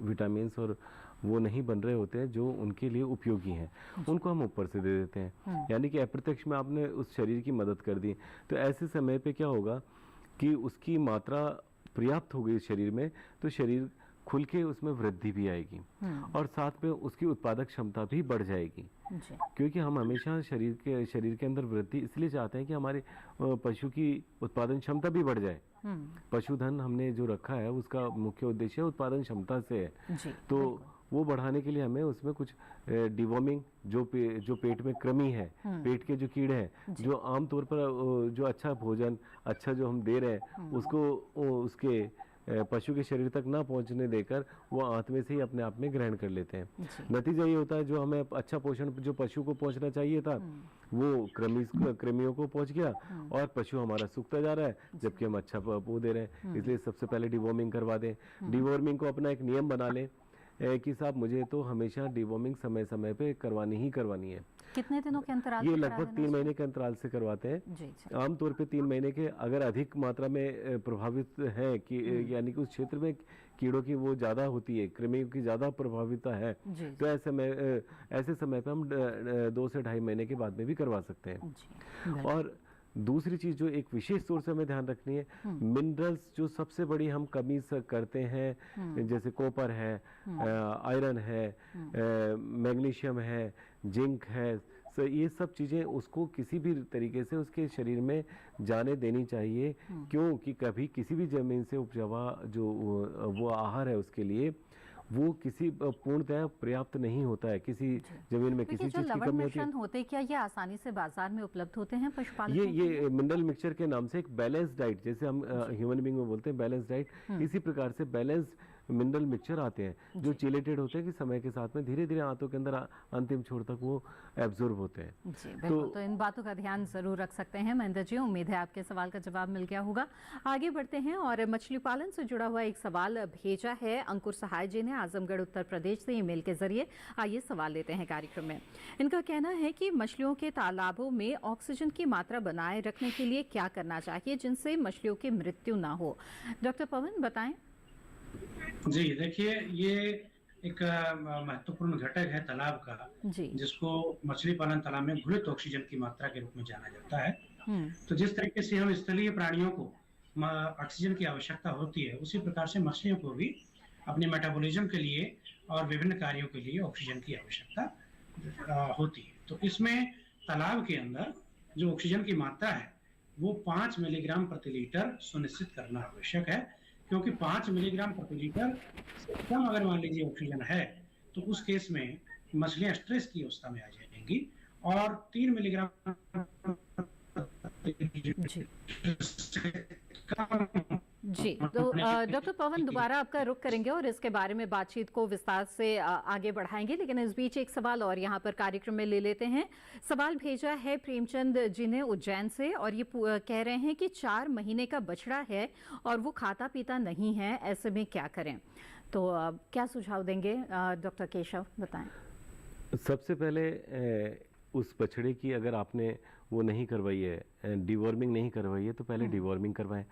विटामिन्स और वो नहीं बन रहे होते हैं जो उनके लिए उपयोगी हैं, उनको हम ऊपर से दे देते हैं। यानी कि अप्रत्यक्ष में आपने उस शरीर की मदद कर दी। तो ऐसे समय पे क्या होगा कि उसकी मात्रा पर्याप्त हो गई शरीर में, तो शरीर खुल के उसमें वृद्धि भी आएगी और साथ में उसकी उत्पादक क्षमता भी बढ़ जाएगी। क्योंकि हम हमेशा शरीर के अंदर वृद्धि इसलिए चाहते हैं कि हमारे पशु की उत्पादन क्षमता भी बढ़ जाए। पशुधन हमने जो रखा है उसका मुख्य उद्देश्य उत्पादन क्षमता से है। तो वो बढ़ाने के लिए हमें उसमें कुछ डिवॉर्मिंग, जो पेट में कृमि है, पेट के जो कीड़े हैं, जो आमतौर पर जो अच्छा भोजन अच्छा जो हम दे रहे हैं उसको उसके पशु के शरीर तक ना पहुंचने देकर वो आंत में से ही अपने आप में ग्रहण कर लेते हैं। नतीजा ये होता है जो हमें अच्छा पोषण जो पशु को पहुंचना चाहिए था वो कृमियों को पहुंच गया और पशु हमारा सूखता जा रहा है, जबकि हम अच्छा वो दे रहे हैं। इसलिए सबसे पहले डिवॉर्मिंग करवा दें। डिवॉर्मिंग को अपना एक नियम बना लें कि साहब मुझे तो हमेशा डिवॉर्मिंग समय समय पे करवानी ही करवानी है। कितने दिनों के अंतराल ये पे करा लगभग देना 3 महीने के अंतराल से करवाते हैं। जी जी। आमतौर पे 3 महीने के, अगर अधिक मात्रा में प्रभावित है कि यानी कि उस क्षेत्र में कीड़ों की वो ज़्यादा होती है, कृमियों की ज़्यादा प्रभाविता है, तो ऐसे समय पे हम 2 से 2.5 महीने के बाद में भी करवा सकते हैं। जी। और दूसरी चीज जो एक विशेष तौर से हमें ध्यान रखनी है, मिनरल्स जो सबसे बड़ी हम कमी करते हैं, जैसे कॉपर है, आयरन है, मैग्नीशियम है, जिंक है, ये सब चीज़ें उसको किसी भी तरीके से उसके शरीर में जाने देनी चाहिए, क्योंकि कभी किसी भी जमीन से उपजावा जो वो आहार है उसके लिए वो किसी पूर्णतः पर्याप्त नहीं होता है। किसी जमीन में किसी चीज की कमी होती है। होते क्या ये आसानी से बाजार में उपलब्ध होते हैं पशुपालन? ये मिनरल मिक्सचर के नाम से एक बैलेंस डाइट, जैसे हम ह्यूमन बीइंग में बोलते हैं बैलेंस डाइट, इसी प्रकार से बैलेंस मिनरल मिक्सचर आते हैं जो चिलेटेड होते हैं कि समय के साथ में धीरे धीरे आंतों के अंदर अंतिम छोर तक वो एब्जॉर्ब होते हैं। जी बिल्कुल, तो इन बातों का ध्यान जरूर रख सकते हैं महेंद्र जी। उम्मीद है आपके सवाल का जवाब मिल गया होगा। आगे बढ़ते हैं और मछली पालन से जुड़ा हुआ एक सवाल भेजा है अंकुर सहाय जी ने आजमगढ़ उत्तर प्रदेश से ईमेल के जरिए। आइए सवाल लेते हैं कार्यक्रम में। इनका कहना है कि मछलियों के तालाबों में ऑक्सीजन की मात्रा बनाए रखने के लिए क्या करना चाहिए जिनसे मछलियों की मृत्यु ना हो। डॉक्टर पवन बताएं। जी देखिए, ये एक महत्वपूर्ण घटक है तालाब का, जिसको मछली पालन तालाब में घुलित ऑक्सीजन की मात्रा के रूप में जाना जाता है। तो जिस तरीके से हम स्थलीय प्राणियों को ऑक्सीजन की आवश्यकता होती है, उसी प्रकार से मछलियों को भी अपने मेटाबॉलिज्म के लिए और विभिन्न कार्यों के लिए ऑक्सीजन की आवश्यकता होती है। तो इसमें तालाब के अंदर जो ऑक्सीजन की मात्रा है वो 5 मिलीग्राम प्रति लीटर सुनिश्चित करना आवश्यक है, क्योंकि 5 मिलीग्राम प्रति लीटर से कम अगर मान लीजिए ऑक्सीजन है तो उस केस में मछलियां स्ट्रेस की अवस्था में आ जाएंगी, और 3 मिलीग्राम जी। तो डॉक्टर पवन दोबारा आपका रुख करेंगे और इसके बारे में बातचीत को विस्तार से आगे बढ़ाएंगे, लेकिन इस बीच एक सवाल और यहाँ पर कार्यक्रम में ले लेते हैं। सवाल भेजा है प्रेमचंद जी ने उज्जैन से, और ये कह रहे हैं कि 4 महीने का बछड़ा है और वो खाता पीता नहीं है, ऐसे में क्या करें? तो क्या सुझाव देंगे डॉक्टर केशव, बताएं। सबसे पहले उस बछड़े की अगर आपने वो नहीं करवाई है, डिवॉर्मिंग नहीं करवाई है, तो पहले डिवॉर्मिंग करवाएं।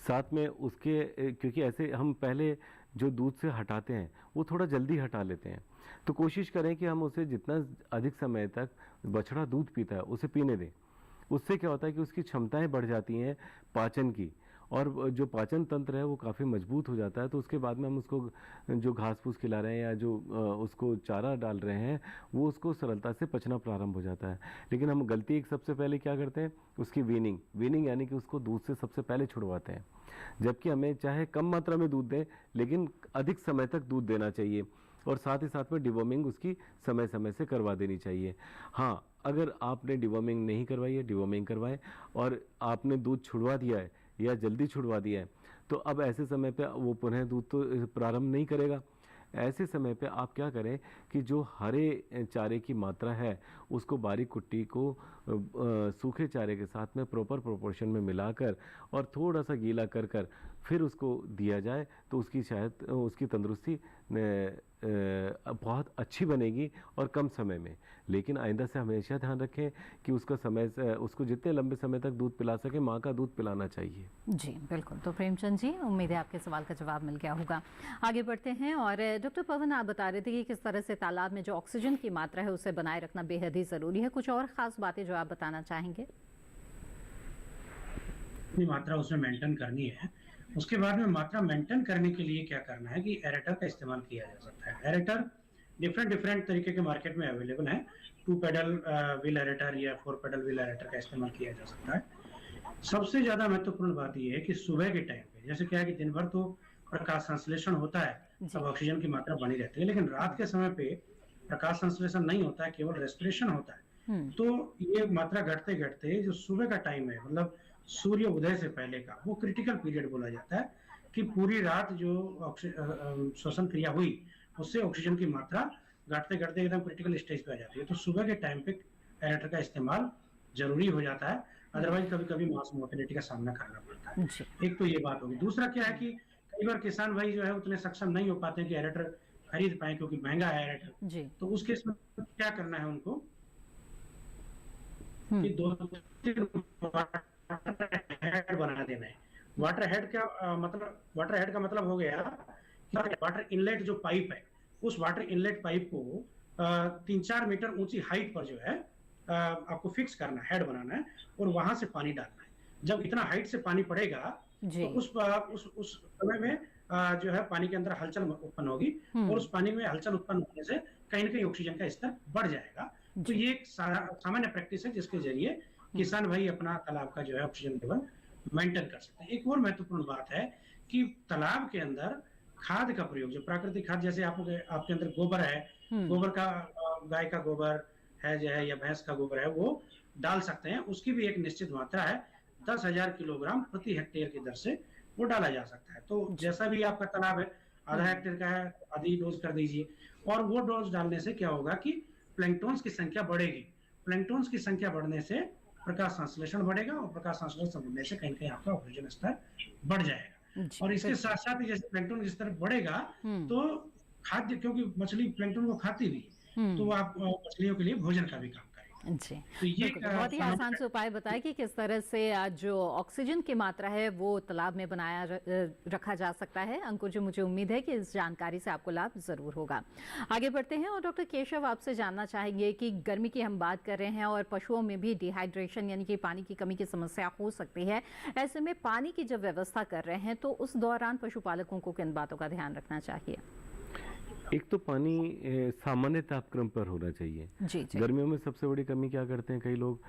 साथ में उसके, क्योंकि ऐसे हम पहले जो दूध से हटाते हैं वो थोड़ा जल्दी हटा लेते हैं, तो कोशिश करें कि हम उसे जितना अधिक समय तक बछड़ा दूध पीता है उसे पीने दें। उससे क्या होता है कि उसकी क्षमताएं बढ़ जाती हैं पाचन की, और जो पाचन तंत्र है वो काफ़ी मजबूत हो जाता है। तो उसके बाद में हम उसको जो घास फूस खिला रहे हैं या जो उसको चारा डाल रहे हैं वो उसको सरलता से पचना प्रारंभ हो जाता है। लेकिन हम गलती एक सबसे पहले क्या करते हैं, उसकी वीनिंग यानी कि उसको दूध से सबसे पहले छुड़वाते हैं, जबकि हमें चाहे कम मात्रा में दूध दें लेकिन अधिक समय तक दूध देना चाहिए, और साथ ही साथ में डिवॉर्मिंग उसकी समय समय से करवा देनी चाहिए। हाँ, अगर आपने डिवॉर्मिंग नहीं करवाई है, डिवॉर्मिंग करवाएं, और आपने दूध छुड़वा दिया है या जल्दी छुड़वा दिया है, तो अब ऐसे समय पे वो पुनः दूध तो प्रारंभ नहीं करेगा। ऐसे समय पे आप क्या करें कि जो हरे चारे की मात्रा है उसको बारीक कुट्टी को सूखे चारे के साथ में प्रॉपर प्रोपोर्शन में मिलाकर और थोड़ा सा गीला कर कर फिर उसको दिया जाए, तो उसकी शायद उसकी तंदुरुस्ती बहुत अच्छी बनेगी और कम समय में। लेकिन आइंदा से हमेशा ध्यान रखें कि उसका समय उसको जितने लंबे समय तक दूध पिला सके माँ का दूध पिलाना चाहिए। जी बिल्कुल। तो प्रेमचंद जी, उम्मीद है आपके सवाल का जवाब मिल गया होगा। आगे बढ़ते हैं, और डॉक्टर पवन आप बता रहे थे कि किस तरह से तालाब में जो ऑक्सीजन की मात्रा है उसे बनाए रखना बेहद ही जरूरी है। कुछ और खास बातें जो आप बताना चाहेंगे? मात्रा उसमें मेंटेन करनी है। उसके बाद में मात्रा मेंटेन करने के लिए क्या करना है कि एरेटर का इस्तेमाल किया जा सकता है। एरेटर डिफरेंट तरीके के मार्केट में अवेलेबल है। 2 पेडल व्हील एरेटर या 4 पेडल व्हील एरेटर का इस्तेमाल किया जा सकता है। सबसे ज्यादा महत्वपूर्ण बात यह है कि सुबह के टाइम पे, जैसे क्या है कि दिन भर तो प्रकाश संश्लेषण होता है, तब ऑक्सीजन की मात्रा बनी रहती है, लेकिन रात के समय पे प्रकाश संश्लेषण नहीं होता है, केवल रेस्पिरेशन होता है। तो ये मात्रा घटते घटते जो सुबह का टाइम है, मतलब सूर्य उदय से पहले का, वो क्रिटिकल पीरियड बोला जाता है कि पूरी रात जो श्वसन क्रिया हुई उससे ऑक्सीजन की मात्रा घटते घटते एकदम क्रिटिकल स्टेज पे आ जाती है। तो सुबह के टाइम पे एरेटर का इस्तेमाल जरूरी हो जाता है, अदरवाइज कभी कभी मास मोर्टेलिटी का सामना करना पड़ता है। एक तो ये बात होगी। दूसरा क्या है कि कई बार किसान भाई जो है उतने सक्षम नहीं हो पाते कि एरेटर खरीद पाए क्योंकि महंगा है एयरटेल। जी। तो उस केस में क्या करना है उनको कि 2-3 वाटर हेड बना देना है। वाटर हेड का मतलब हो गया वाटर इनलेट जो पाइप है, उस वाटर इनलेट पाइप को 3-4 मीटर ऊंची हाइट पर जो है आपको फिक्स करना, हेड बनाना है और वहां से पानी डालना है। जब इतना हाइट से पानी पड़ेगा तो उस समय में जो है पानी के अंदर हलचल उत्पन्न होगी और उस पानी में हलचल उत्पन्न होने से कहीं ना कहीं ऑक्सीजन का स्तर बढ़ जाएगा। तो ये एक सामान्य प्रैक्टिस है जिसके जरिए किसान भाई अपना तालाब का जो है ऑक्सीजन लेवल मेंटेन कर सकते हैं। एक और महत्वपूर्ण बात है कि तालाब के अंदर खाद का प्रयोग, जो प्राकृतिक खाद, जैसे आपके अंदर गोबर है, गोबर का गाय का गोबर है जो है या भैंस का गोबर है, वो डाल सकते हैं। उसकी भी एक निश्चित मात्रा है, 10,000 किलोग्राम प्रति हेक्टेयर की दर से वो डाला जा सकता है। तो जैसा भी आपका तालाब है, आधा हेक्टेयर का है, आधी डोज कर दीजिए। और वो डोज डालने से क्या होगा कि प्लैंक्टन्स की संख्या बढ़ेगी। प्लैंक्टन्स की संख्या बढ़ने से प्रकाश संश्लेषण बढ़ेगा और प्रकाश संश्लेषण बढ़ने से कहीं आपका ऑक्सीजन स्तर बढ़ जाएगा। और इसके साथ साथ ही जैसे प्लैंक्टन का स्तर बढ़ेगा तो खाद्य, क्योंकि मछली प्लैंक्टन को खाती भी, तो आप मछलियों के लिए भोजन का भी काम करें। जी, तो ये बहुत ही आसान से उपाय बताया कि किस तरह से जो ऑक्सीजन की मात्रा है वो तालाब में बनाया रखा जा सकता है। अंकुर जी, मुझे उम्मीद है कि इस जानकारी से आपको लाभ जरूर होगा। आगे बढ़ते हैं और डॉक्टर केशव, आपसे जानना चाहेंगे कि गर्मी की हम बात कर रहे हैं और पशुओं में भी डिहाइड्रेशन यानी कि पानी की कमी की समस्या हो सकती है। ऐसे में पानी की जब व्यवस्था कर रहे हैं तो उस दौरान पशुपालकों को किन बातों का ध्यान रखना चाहिए? एक तो पानी सामान्य तापक्रम पर होना चाहिए। जी। गर्मियों में सबसे बड़ी कमी क्या करते हैं कई लोग,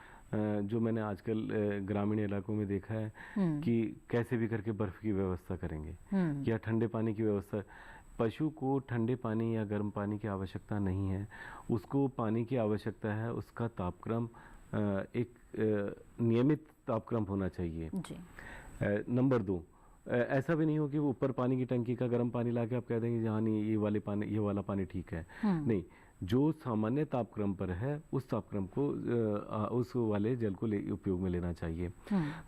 जो मैंने आजकल ग्रामीण इलाकों में देखा है कि कैसे भी करके बर्फ की व्यवस्था करेंगे या ठंडे पानी की व्यवस्था। पशु को ठंडे पानी या गर्म पानी की आवश्यकता नहीं है, उसको पानी की आवश्यकता है, उसका तापक्रम एक नियमित तापक्रम होना चाहिए। नंबर 2, ऐसा भी नहीं हो कि वो ऊपर पानी की टंकी का गर्म पानी लाके आप कह देंगे हाँ नहीं ये वाला पानी ठीक है। नहीं, जो सामान्य तापक्रम पर है उस तापक्रम को उस वाले जल को उपयोग में लेना चाहिए।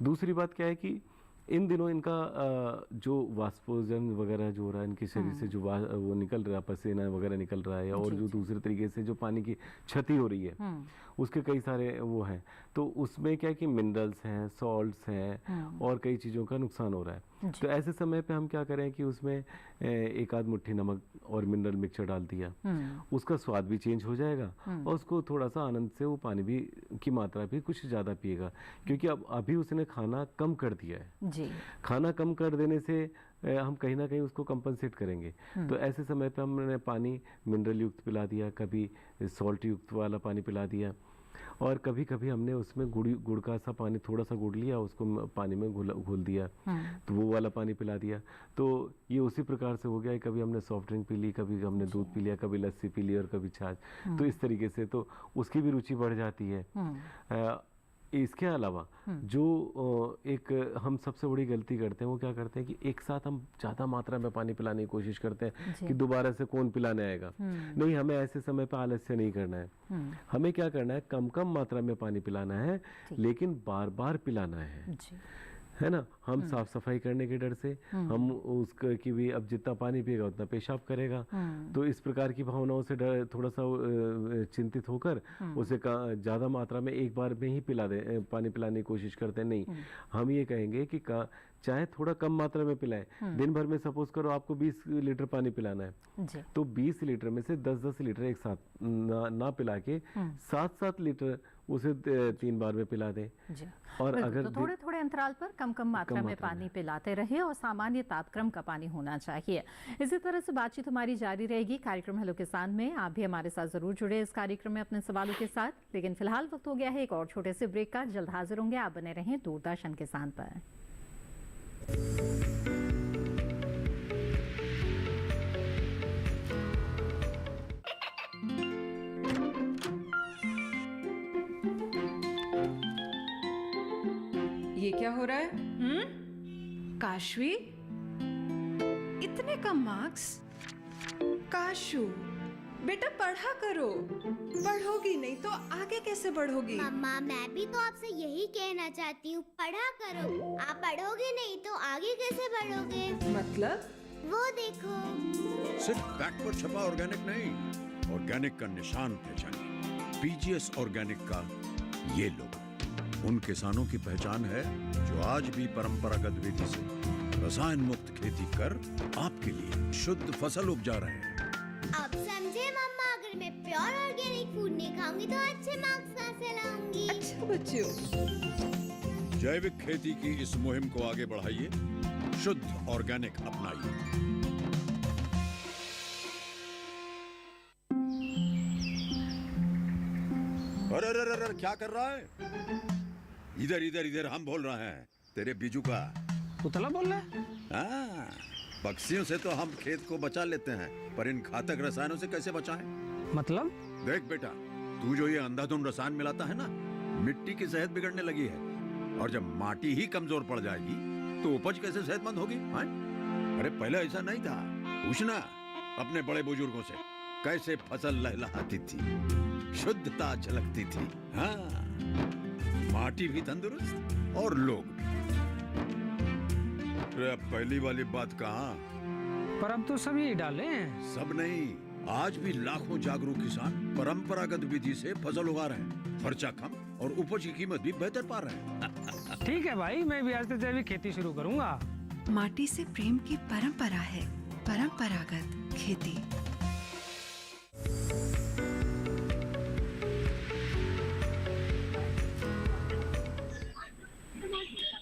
दूसरी बात क्या है कि इन दिनों इनका जो वाष्पोजन वगैरह जो हो रहा है, इनके शरीर से जो वो निकल रहा है, पसीना वगैरह निकल रहा है, और जो दूसरे तरीके से जो पानी की क्षति हो रही है उसके कई सारे वो हैं। तो उसमें क्या है कि मिनरल्स हैं, सॉल्ट्स हैं और कई चीज़ों का नुकसान हो रहा है। तो ऐसे समय पे हम क्या करें कि उसमें एक आध मुट्ठी नमक और मिनरल मिक्सचर डाल दिया, उसका स्वाद भी चेंज हो जाएगा और उसको थोड़ा सा आनंद से वो पानी भी की मात्रा भी कुछ ज़्यादा पिएगा, क्योंकि अब अभी उसने खाना कम कर दिया है। जी। खाना कम कर देने से हम कहीं ना कहीं उसको कंपनसेट करेंगे। तो ऐसे समय पे हमने पानी मिनरल युक्त पिला दिया, कभी सॉल्ट युक्त वाला पानी पिला दिया, और कभी कभी हमने उसमें गुड़ का सा पानी, थोड़ा सा गुड़ लिया, उसको पानी में घोल दिया, तो वो वाला पानी पिला दिया। तो ये उसी प्रकार से हो गया है, कभी हमने सॉफ्ट ड्रिंक पी ली, कभी हमने दूध पी लिया, कभी लस्सी पी ली और कभी छाछ। तो इस तरीके से तो उसकी भी रुचि बढ़ जाती है। इसके अलावा जो एक हम सबसे बड़ी गलती करते हैं वो क्या करते हैं कि एक साथ हम ज़्यादा मात्रा में पानी पिलाने की कोशिश करते हैं कि दोबारा से कौन पिलाने आएगा। नहीं, हमें ऐसे समय पर आलस्य नहीं करना है। हमें क्या करना है, कम कम मात्रा में पानी पिलाना है, लेकिन बार बार पिलाना है ना। हम साफ सफाई करने के डर से हम उसका कि भी अब जितना पानी पिएगा उतना पेशाब करेगा, तो इस प्रकार की भावनाओं से थोड़ा सा चिंतित होकर उसे ज़्यादा मात्रा में एक बार में ही पानी पिलाने की कोशिश करते हैं। नहीं, हम ये कहेंगे कि चाहे थोड़ा कम मात्रा में पिलाएं। दिन भर में सपोज करो आपको 20 लीटर पानी पिलाना है, तो 20 लीटर में से 10-10 लीटर एक साथ ना पिला के 7-7 लीटर उसे 3 बार में पिला दें। और अगर तो थोड़े थोड़े अंतराल पर कम कम मात्रा में पानी पिलाते रहे और सामान्य तापक्रम का पानी होना चाहिए। इसी तरह से बातचीत हमारी जारी रहेगी कार्यक्रम हेलो किसान में। आप भी हमारे साथ जरूर जुड़े इस कार्यक्रम में अपने सवालों के साथ, लेकिन फिलहाल वक्त हो गया है एक और छोटे से ब्रेक का। जल्द हाजिर होंगे, आप बने रहें दूरदर्शन किसान पर। ये क्या हो रहा है? काशवी, इतने कम मार्क्स? काशू बेटा पढ़ा करो, पढ़ोगी नहीं तो आगे कैसे बढ़ोगी? मम्मा, मैं भी तो आपसे यही कहना चाहती हूँ, पढ़ा करो। आप पढ़ोगे नहीं तो आगे कैसे बढ़ोगे? मतलब वो देखो। सिर्फ बैग पर छपा ऑर्गेनिक नहीं, ऑर्गेनिक का निशान पहचानिए। पीजीएस ऑर्गेनिक का ये लोगो उन किसानों की पहचान है जो आज भी परंपरागत विधि से रसायन मुक्त खेती कर आपके लिए शुद्ध फसल उपजा रहे हैं। अब समझे मम्मा, अगर मैं प्योर ऑर्गेनिक फूड नहीं खाऊंगी तो अच्छे मार्क्स कहाँ से लाऊंगी? अच्छा बच्चों, जैविक खेती की इस मुहिम को आगे बढ़ाइए, शुद्ध ऑर्गेनिक अपनाइए। अरे अरे अरे क्या कर रहा है? इधर इधर इधर, हम बोल रहे हैं तेरे बीजू का। पुतला बोल रहा है? हाँ, पक्षियों से तो हम खेत को बचा लेते हैं, पर इन घातक रसायनों से कैसे बचाएं? मतलब? देख बेटा, तू जो ये अंधाधुंध रसायन मिलाता है ना, मिट्टी की सेहत बिगड़ने लगी है। और जब माटी ही कमजोर पड़ जाएगी तो उपज कैसे सेहतमंद होगी? हाँ? अरे पहले ऐसा नहीं था। पूछना अपने बड़े बुजुर्गों से, कैसे फसल लहलहाती थी, शुद्धता झलकती थी। हाँ, माटी भी तंदुरुस्त और लोग भी। पहली वाली बात कहाँ? पर अब तो सभी डाले हैं। सब नहीं, आज भी लाखों जागरूक किसान परंपरागत विधि से फसल उगा रहे हैं। खर्चा कम और उपज की कीमत भी बेहतर पा रहे हैं। ठीक है भाई, मैं भी आज से जैविक खेती शुरू करूंगा। माटी से प्रेम की परंपरा है परंपरागत खेती।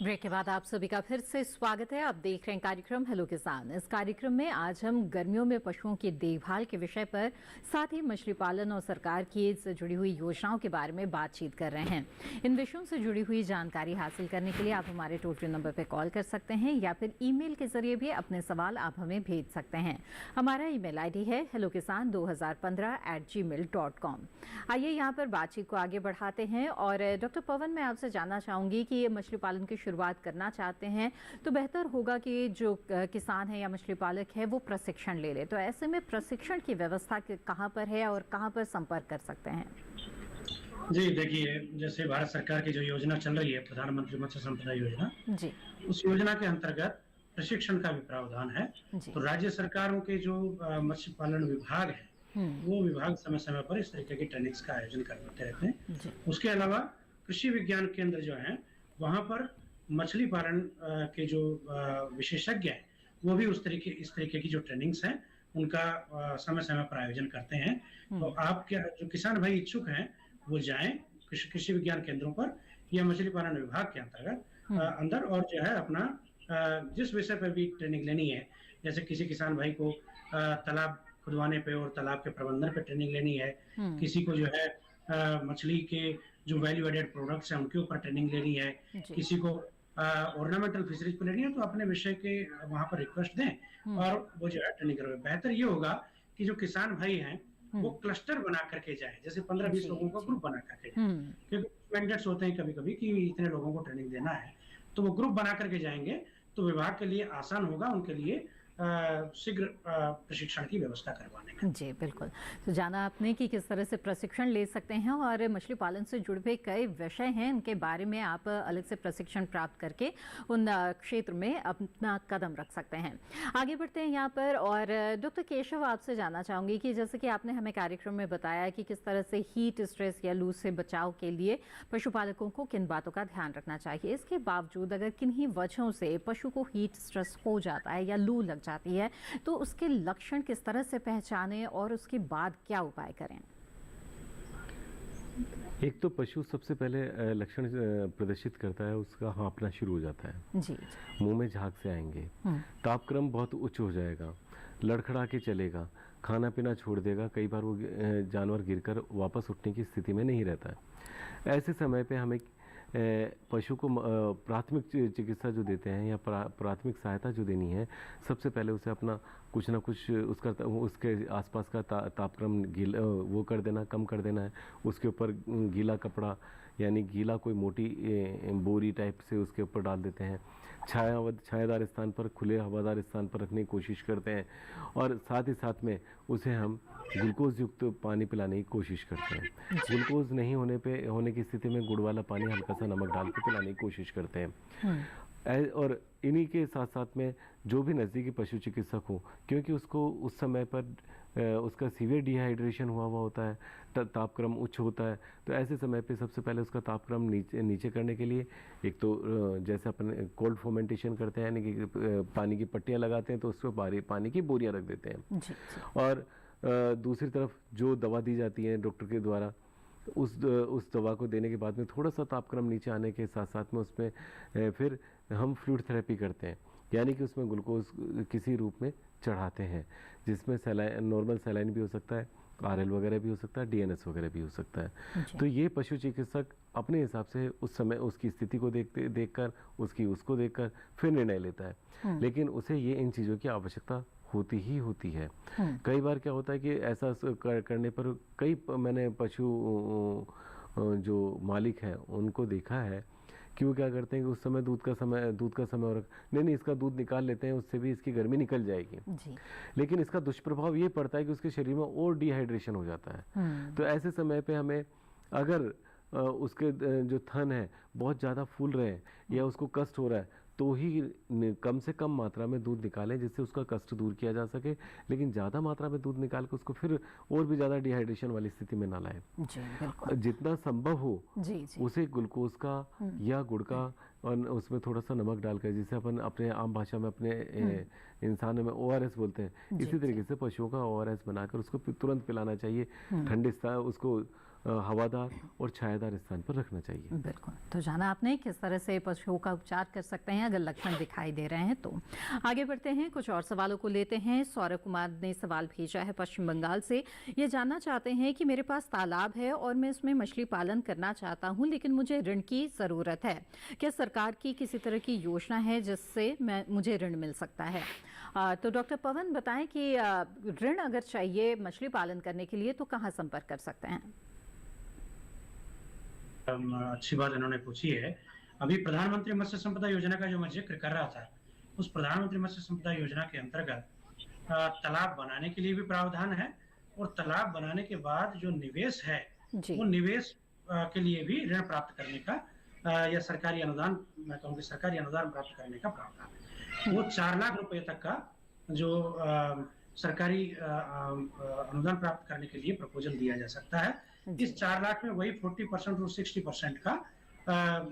ब्रेक के बाद आप सभी का फिर से स्वागत है। आप देख रहे हैं कार्यक्रम हेलो किसान। इस कार्यक्रम में आज हम गर्मियों में पशुओं की देखभाल के विषय पर, साथ ही मछली पालन और सरकार की से जुड़ी हुई योजनाओं के बारे में बातचीत कर रहे हैं। इन विषयों से जुड़ी हुई जानकारी हासिल करने के लिए आप हमारे टोल फ्री नंबर पर कॉल कर सकते हैं या फिर ईमेल के जरिए भी अपने सवाल आप हमें भेज सकते हैं। हमारा ईमेल आईडी है hellokisan2015@gmail.com। आइए यहाँ पर बातचीत को आगे बढ़ाते हैं और डॉक्टर पवन, मैं आपसे जानना चाहूंगी कि ये मछली पालन की शुरुआत करना चाहते हैं तो बेहतर होगा कि जो किसान है या मछली पालक है वो प्रशिक्षण ले ले। तो ऐसे में प्रशिक्षण की व्यवस्था कहाँ पर है और कहाँ पर संपर्क कर सकते हैं? जी देखिए, जैसे भारत सरकार की जो योजना चल रही है, प्रधानमंत्री मत्स्य संपदा योजना जी, उस योजना के अंतर्गत प्रशिक्षण का भी प्रावधान है। तो राज्य सरकारों के जो मत्स्य पालन विभाग है वो विभाग समय समय पर इस तरीके की ट्रेनिंग्स का आयोजन करवाते रहते हैं। उसके अलावा कृषि विज्ञान केंद्र जो है वहाँ पर मछली पालन के जो विशेषज्ञ हैं वो भी इस तरीके की जो ट्रेनिंग्स हैं उनका समय समय पर आयोजन करते हैं। तो आप क्या जो किसान भाई इच्छुक हैं वो जाएं कृषि विज्ञान केंद्रों पर या मछली पालन विभाग के अंतर्गत अंदर, और जो है अपना जिस विषय पर भी ट्रेनिंग लेनी है, जैसे किसी किसान भाई को तालाब खुदवाने पे और तालाब के प्रबंधन पे ट्रेनिंग लेनी है, किसी को जो है मछली के जो वैल्यू एडेड प्रोडक्ट्स हैं उनके ऊपर ट्रेनिंग लेनी है, किसी को ऑर्नामेंटल फिशरीज पे लेनी है, तो अपने विषय के वहां पर रिक्वेस्ट दें और वो जो है ट्रेनिंग करवाए। बेहतर ये होगा कि जो किसान भाई हैं वो क्लस्टर बना करके जाए, जैसे 15-20 लोगों का ग्रुप बना करके, क्योंकि मैंडेट्स होते हैं कभी कभी कि इतने लोगों को ट्रेनिंग देना है, तो वो ग्रुप बना करके जाएंगे तो विभाग के लिए आसान होगा उनके लिए शीघ्र प्रशिक्षण की व्यवस्था करवाने का। जी बिल्कुल। तो जाना आपने कि किस तरह से प्रशिक्षण ले सकते हैं और मछली पालन से जुड़े हुए कई विषय हैं, उनके बारे में आप अलग से प्रशिक्षण प्राप्त करके उन क्षेत्र में अपना कदम रख सकते हैं। आगे बढ़ते हैं यहाँ पर और डॉक्टर केशव, आपसे जानना चाहूँगी कि जैसे कि आपने हमें कार्यक्रम में बताया कि किस तरह से हीट स्ट्रेस या लू से बचाव के लिए पशुपालकों को किन बातों का ध्यान रखना चाहिए। इसके बावजूद अगर किन्हीं वजहों से पशु को हीट स्ट्रेस हो जाता है या लू लग जाती है तो उसके लक्षण किस तरह से पहचानें और उसके बाद क्या उपाय करें? एक तो पशु सबसे पहले लक्षण प्रदर्शित करता है, उसका हाँफना शुरू हो जाता है जी, मुंह में झाग से आएंगे, तापक्रम बहुत उच्च हो जाएगा, लड़खड़ा के चलेगा, खाना पीना छोड़ देगा, कई बार वो जानवर गिरकर वापस उठने की स्थिति में नहीं रहता है। ऐसे समय पे हमें पशु को प्राथमिक चिकित्सा जो देते हैं या प्राथमिक सहायता जो देनी है, सबसे पहले उसे अपना कुछ ना कुछ उसके आसपास का तापक्रम वो कर देना, कम कर देना है। उसके ऊपर गीला कपड़ा यानी गीला कोई मोटी बोरी टाइप से उसके ऊपर डाल देते हैं। छायादार स्थान पर, खुले हवादार स्थान पर रखने की कोशिश करते हैं और साथ ही साथ में उसे हम ग्लूकोज युक्त पानी पिलाने की कोशिश करते हैं। ग्लूकोज नहीं होने की स्थिति में गुड़ वाला पानी, हल्का सा नमक डाल के पिलाने की कोशिश करते हैं। और इन्हीं के साथ साथ में जो भी नज़दीकी पशु चिकित्सक हो, क्योंकि उसको उस समय पर उसका सीवियर डिहाइड्रेशन हुआ होता है, तापक्रम उच्च होता है, तो ऐसे समय पे सबसे पहले उसका तापक्रम नीचे करने के लिए एक तो जैसे अपन कोल्ड फोमेंटेशन करते हैं, यानी कि पानी की पट्टियाँ लगाते हैं, तो उस पर पानी की बोरियाँ रख देते हैं। और दूसरी तरफ जो दवा दी जाती है डॉक्टर के द्वारा, उस दवा को देने के बाद में थोड़ा सा तापक्रम नीचे आने के साथ साथ में उसमें फिर हम फ्लूइड थेरेपी करते हैं, यानी कि उसमें ग्लूकोज किसी रूप में चढ़ाते हैं, जिसमें सलाइन, नॉर्मल सलाइन भी हो सकता है, आरएल वगैरह भी हो सकता है, डीएनएस वगैरह भी हो सकता है। तो ये पशु चिकित्सक अपने हिसाब से उस समय उसकी स्थिति को देखकर उसको देखकर फिर निर्णय लेता है, लेकिन उसे ये इन चीज़ों की आवश्यकता होती है। कई बार क्या होता है कि ऐसा करने पर मैंने पशु जो मालिक हैं उनको देखा है कि वो क्या करते हैं कि उस समय दूध का समय और नहीं इसका दूध निकाल लेते हैं, उससे भी इसकी गर्मी निकल जाएगी जी। लेकिन इसका दुष्प्रभाव ये पड़ता है कि उसके शरीर में और डिहाइड्रेशन हो जाता है। तो ऐसे समय पे हमें अगर उसके जो थन है बहुत ज़्यादा फूल रहे हैं या उसको कष्ट हो रहा है, तो ही कम से कम मात्रा में दूध निकालें जिससे उसका कष्ट दूर किया जा सके, लेकिन ज़्यादा मात्रा में दूध निकाल के उसको फिर और भी ज़्यादा डिहाइड्रेशन वाली स्थिति में ना लाएं। जितना संभव हो उसे ग्लूकोज का या गुड़ का और उसमें थोड़ा सा नमक डालकर, जिसे अपन अपने आम भाषा में अपने इंसान में ORS बोलते हैं, इसी तरीके से पशुओं का ORS बनाकर उसको तुरंत पिलाना चाहिए। ठंडे स्थान उसको हवादार और छायादार स्थान पर रखना चाहिए। बिल्कुल। तो जाना आपने किस तरह से पशुओं का उपचार कर सकते हैं अगर लक्षण दिखाई दे रहे हैं। तो आगे बढ़ते हैं, कुछ और सवालों को लेते हैं। सौरभ कुमार ने सवाल भेजा है पश्चिम बंगाल से। ये जानना चाहते हैं कि मेरे पास तालाब है और मैं उसमें मछली पालन करना चाहता हूँ, लेकिन मुझे ऋण की ज़रूरत है। क्या सरकार की किसी तरह की योजना है जिससे मुझे ऋण मिल सकता है? तो डॉक्टर पवन बताएं कि ऋण अगर चाहिए मछली पालन करने के लिए तो कहाँ संपर्क कर सकते हैं? अच्छी बात इन्होंने पूछी है। अभी प्रधानमंत्री मत्स्य संपदा योजना का जो मैं जिक्र कर रहा था, उस प्रधानमंत्री मत्स्य संपदा योजना के अंतर्गत तालाब बनाने के लिए भी प्रावधान है, और तालाब बनाने के बाद जो निवेश है वो निवेश के लिए भी ऋण प्राप्त करने का या सरकारी अनुदान, मैं कहूँगी सरकारी अनुदान प्राप्त करने का प्रावधान है। वो 4 लाख रुपए तक का जो सरकारी अनुदान प्राप्त करने के लिए प्रपोजल दिया जा सकता है। इस 4 लाख में वही 40% और 60% का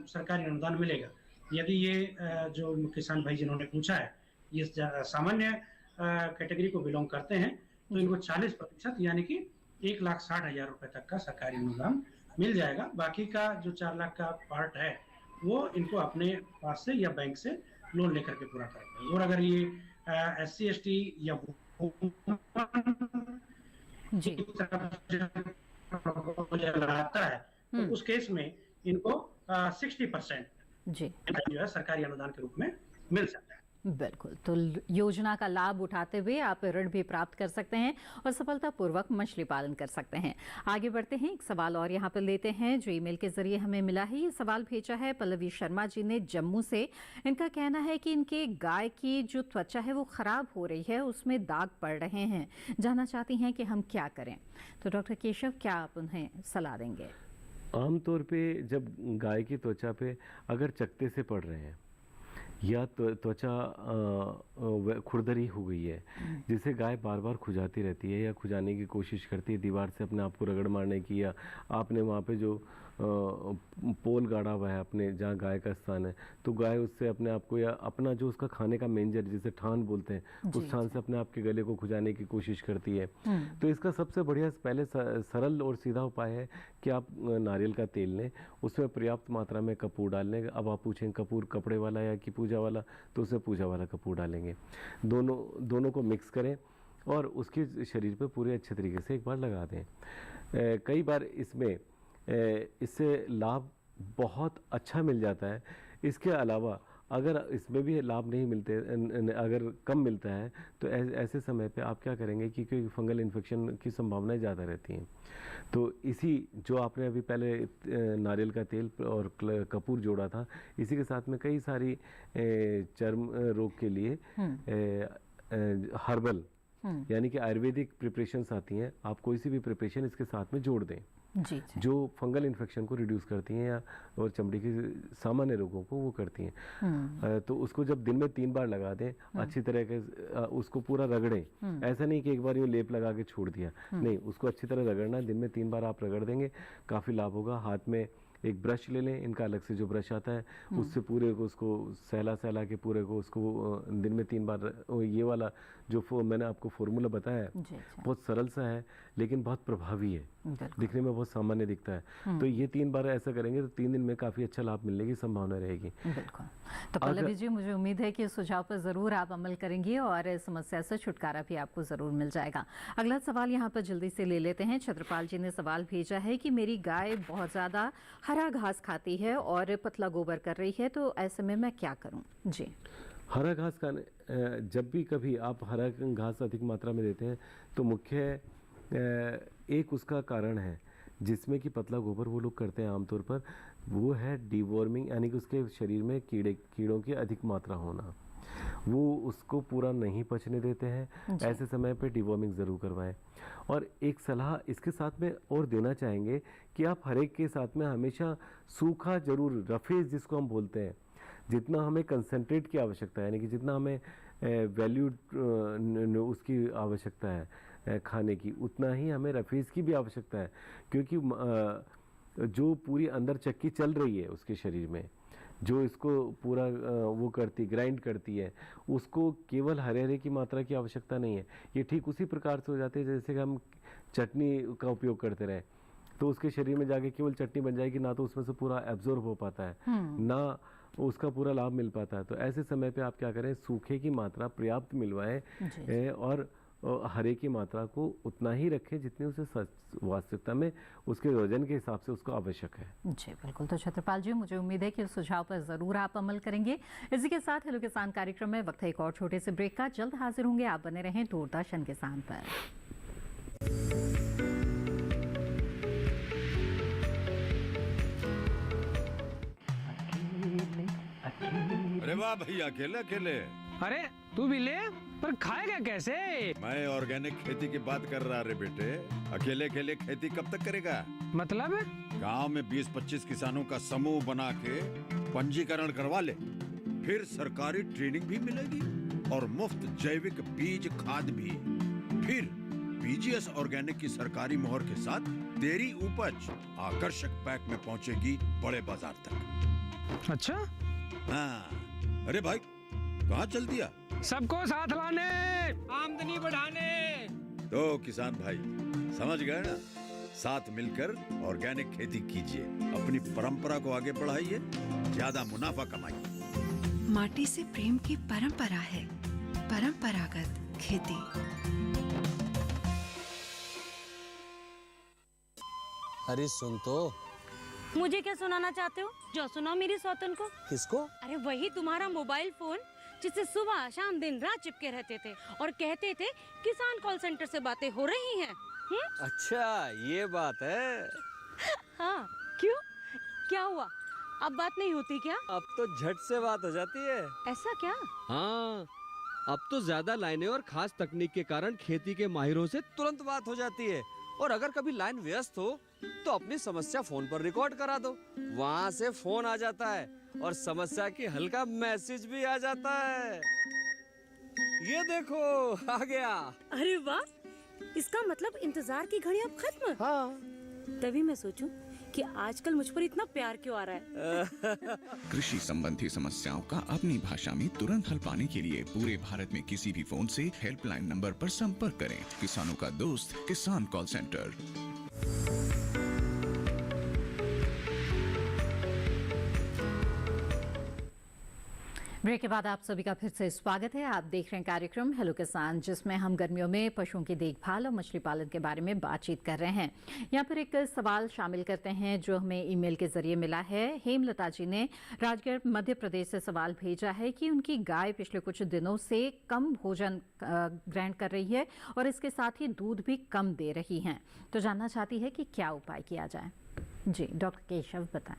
सरकारी अनुदान मिलेगा। यदि ये जो किसान भाई जिन्होंने पूछा है ये सामान्य कैटेगरी को बिलोंग करते हैं, तो इनको 40% यानी कि 1,60,000 रुपए तक का सरकारी अनुदान मिल जाएगा। बाकी का जो 4 लाख का पार्ट है वो इनको अपने पास से या बैंक से लोन लेकर के पूरा करते हैं। और अगर ये SC ST या आता है तो उस केस में इनको 60% जो है सरकारी अनुदान के रूप में मिल सकता है। बिल्कुल। तो योजना का लाभ उठाते हुए आप ऋण भी प्राप्त कर सकते हैं और सफलतापूर्वक मछली पालन कर सकते हैं। आगे बढ़ते हैं, एक सवाल और यहाँ पर लेते हैं जो ईमेल के जरिए हमें मिला है। ये सवाल भेजा है पल्लवी शर्मा जी ने जम्मू से। इनका कहना है कि इनके गाय की जो त्वचा है वो खराब हो रही है, उसमें दाग पड़ रहे हैं। जानना चाहती हैं कि हम क्या करें। तो डॉक्टर केशव, क्या आप उन्हें सलाह देंगे? आमतौर पे जब गाय की त्वचा पे अगर चकत्ते से पड़ रहे हैं या त्वचा खुरदरी हो गई है, जिसे गाय बार बार खुजाती रहती है या खुजाने की कोशिश करती है, दीवार से अपने आप को रगड़ मारने की, या आपने वहाँ पे जो पोल गाड़ा हुआ है अपने जहाँ गाय का स्थान है, तो गाय उससे अपने आप को या अपना जो उसका खाने का मेंजर जिसे ठान बोलते हैं उस ठान से अपने आप के गले को खुजाने की कोशिश करती है। तो इसका सबसे बढ़िया पहले सरल और सीधा उपाय है कि आप नारियल का तेल लें, उसमें पर्याप्त मात्रा में कपूर डाल लें। अब आप पूछें कपूर कपड़े वाला या कि पूजा वाला, तो उसमें पूजा वाला कपूर डालेंगे। दोनों को मिक्स करें और उसके शरीर पे पूरे अच्छे तरीके से एक बार लगा दें। कई बार इससे लाभ बहुत अच्छा मिल जाता है। इसके अलावा अगर इसमें भी लाभ नहीं मिलते, अगर कम मिलता है, तो ऐसे समय पे आप क्या करेंगे कि क्योंकि फंगल इन्फेक्शन की संभावनाएं ज़्यादा रहती हैं, तो इसी जो आपने अभी पहले नारियल का तेल और कपूर जोड़ा था, इसी के साथ में कई सारी चर्म रोग के लिए हर्बल यानी कि आयुर्वेदिक प्रिपरेशंस आती हैं। आप कोई सी भी प्रिपरेशन इसके साथ में जोड़ दें। जी। जो फंगल इन्फेक्शन को रिड्यूस करती हैं या और चमड़ी के सामान्य रोगों को वो करती हैं। तो उसको जब दिन में 3 बार लगा दें, अच्छी तरह के उसको पूरा रगड़ें। ऐसा नहीं कि एक बार ये लेप लगा के छोड़ दिया, नहीं, उसको अच्छी तरह रगड़ना। दिन में 3 बार आप रगड़ देंगे, काफ़ी लाभ होगा। हाथ में एक ब्रश ले लें, इनका अलग से जो ब्रश आता है उससे पूरे को उसको सहला के पूरे को उसको दिन में 3 बार, ये वाला जो मैंने आपको फॉर्मूला बताया है बहुत सरल सा है लेकिन बहुत प्रभावी है, दिखने में बहुत सामान्य दिखता है। तो ये 3 बार ऐसा करेंगे तो 3 दिन में काफ़ी अच्छा लाभ मिलने की संभावना रहेगी। बिल्कुल। तो पल्लवी जी, मुझे उम्मीद है कि इस सुझाव पर ज़रूर आप अमल करेंगे और इस समस्या से छुटकारा भी आपको ज़रूर मिल जाएगा। अगला सवाल यहाँ पर जल्दी से ले लेते हैं। छत्रपाल जी ने सवाल भेजा है कि मेरी गाय बहुत ज़्यादा हरा घास खाती है और पतला गोबर कर रही है, तो ऐसे में मैं क्या करूँ? जी। हरा घास खाने, जब भी कभी आप हरा घास अधिक मात्रा में देते हैं तो मुख्य एक उसका कारण है जिसमें कि पतला गोबर वो लोग करते हैं आमतौर पर, वो है डीवॉर्मिंग, यानी कि उसके शरीर में कीड़ों की अधिक मात्रा होना। वो उसको पूरा नहीं पचने देते हैं। ऐसे समय पे डीवॉर्मिंग ज़रूर करवाएं। और एक सलाह इसके साथ में और देना चाहेंगे कि आप हर एक के साथ में हमेशा सूखा जरूर, रफेज जिसको हम बोलते हैं, जितना हमें कंसंट्रेट की आवश्यकता है, यानी कि जितना हमें वैल्यूड उसकी आवश्यकता है खाने की, उतना ही हमें रफेज की भी आवश्यकता है। क्योंकि जो पूरी अंदर चक्की चल रही है उसके शरीर में, जो इसको पूरा वो करती, ग्राइंड करती है, उसको केवल हरे की मात्रा की आवश्यकता नहीं है। ये ठीक उसी प्रकार से हो जाते हैं जैसे कि हम चटनी का उपयोग करते रहें, तो उसके शरीर में जाके केवल चटनी बन जाएगी, ना तो उसमें से पूरा एब्जॉर्ब हो पाता है, ना उसका पूरा लाभ मिल पाता है। तो ऐसे समय पे आप क्या करें, सूखे की मात्रा पर्याप्त मिलवाएं और हरे की मात्रा को उतना ही रखें जितनी उसे वास्तविकता में उसके वजन के हिसाब से उसको आवश्यक है। जी बिल्कुल। तो छत्रपाल जी, मुझे उम्मीद है कि इस सुझाव पर ज़रूर आप अमल करेंगे। इसी के साथ हेलो किसान कार्यक्रम में वक्त है एक और छोटे से ब्रेक का। जल्द हाजिर होंगे, आप बने रहें दूरदर्शन किसान पर। अरे वाह भैया, अकेले अकेले। अरे तू भी ले, पर खाएगा कैसे? मैं ऑर्गेनिक खेती की बात कर रहा रे बेटे। अकेले अकेले खेती कब तक करेगा? मतलब गांव में 20-25 किसानों का समूह बना के पंजीकरण करवा ले, फिर सरकारी ट्रेनिंग भी मिलेगी और मुफ्त जैविक बीज खाद भी। फिर बीजीएस ऑर्गेनिक की सरकारी मोहर के साथ तेरी उपज आकर्षक पैक में पहुंचेगी बड़े बाजार तक। अच्छा? हाँ। अरे भाई, कहाँ चल दिया? सबको साथ लाने, आमदनी बढ़ाने। तो किसान भाई समझ गए ना, साथ मिलकर ऑर्गेनिक खेती कीजिए, अपनी परंपरा को आगे बढ़ाइए, ज्यादा मुनाफा कमाइए। माटी से प्रेम की परंपरा है परंपरागत खेती। अरे सुन तो। मुझे क्या सुनाना चाहते हो? जो सुनाओ मेरी सौतन को। किसको? अरे वही तुम्हारा मोबाइल फोन जिससे सुबह शाम दिन रात चिपके रहते थे और कहते थे किसान कॉल सेंटर से बातें हो रही हैं। अच्छा ये बात है। हाँ, क्यों? क्या हुआ? अब बात नहीं होती क्या? अब तो झट से बात हो जाती है। ऐसा क्या? हाँ, अब तो ज्यादा लाइनें और खास तकनीक के कारण खेती के माहिरों से तुरंत बात हो जाती है। और अगर कभी लाइन व्यस्त हो तो अपनी समस्या फोन पर रिकॉर्ड करा दो, वहाँ से फोन आ जाता है और समस्या की हल का मैसेज भी आ जाता है। ये देखो आ गया। अरे वाह, इसका मतलब इंतजार की घड़ी अब खत्म। हाँ। तभी मैं सोचूं कि आजकल मुझ पर इतना प्यार क्यों आ रहा है। कृषि संबंधी समस्याओं का अपनी भाषा में तुरंत हल पाने के लिए पूरे भारत में किसी भी फोन से हेल्पलाइन नंबर पर संपर्क करें। किसानों का दोस्त किसान कॉल सेंटर। ब्रेक के बाद आप सभी का फिर से स्वागत है। आप देख रहे हैं कार्यक्रम हेलो किसान, जिसमें हम गर्मियों में पशुओं की देखभाल और मछली पालन के बारे में बातचीत कर रहे हैं। यहाँ पर एक सवाल शामिल करते हैं जो हमें ईमेल के जरिए मिला है। हेमलता जी ने राजगढ़ मध्य प्रदेश से सवाल भेजा है कि उनकी गाय पिछले कुछ दिनों से कम भोजन ग्रहण कर रही है और इसके साथ ही दूध भी कम दे रही हैं, तो जानना चाहती है कि क्या उपाय किया जाए। जी डॉक्टर केशव बताएं।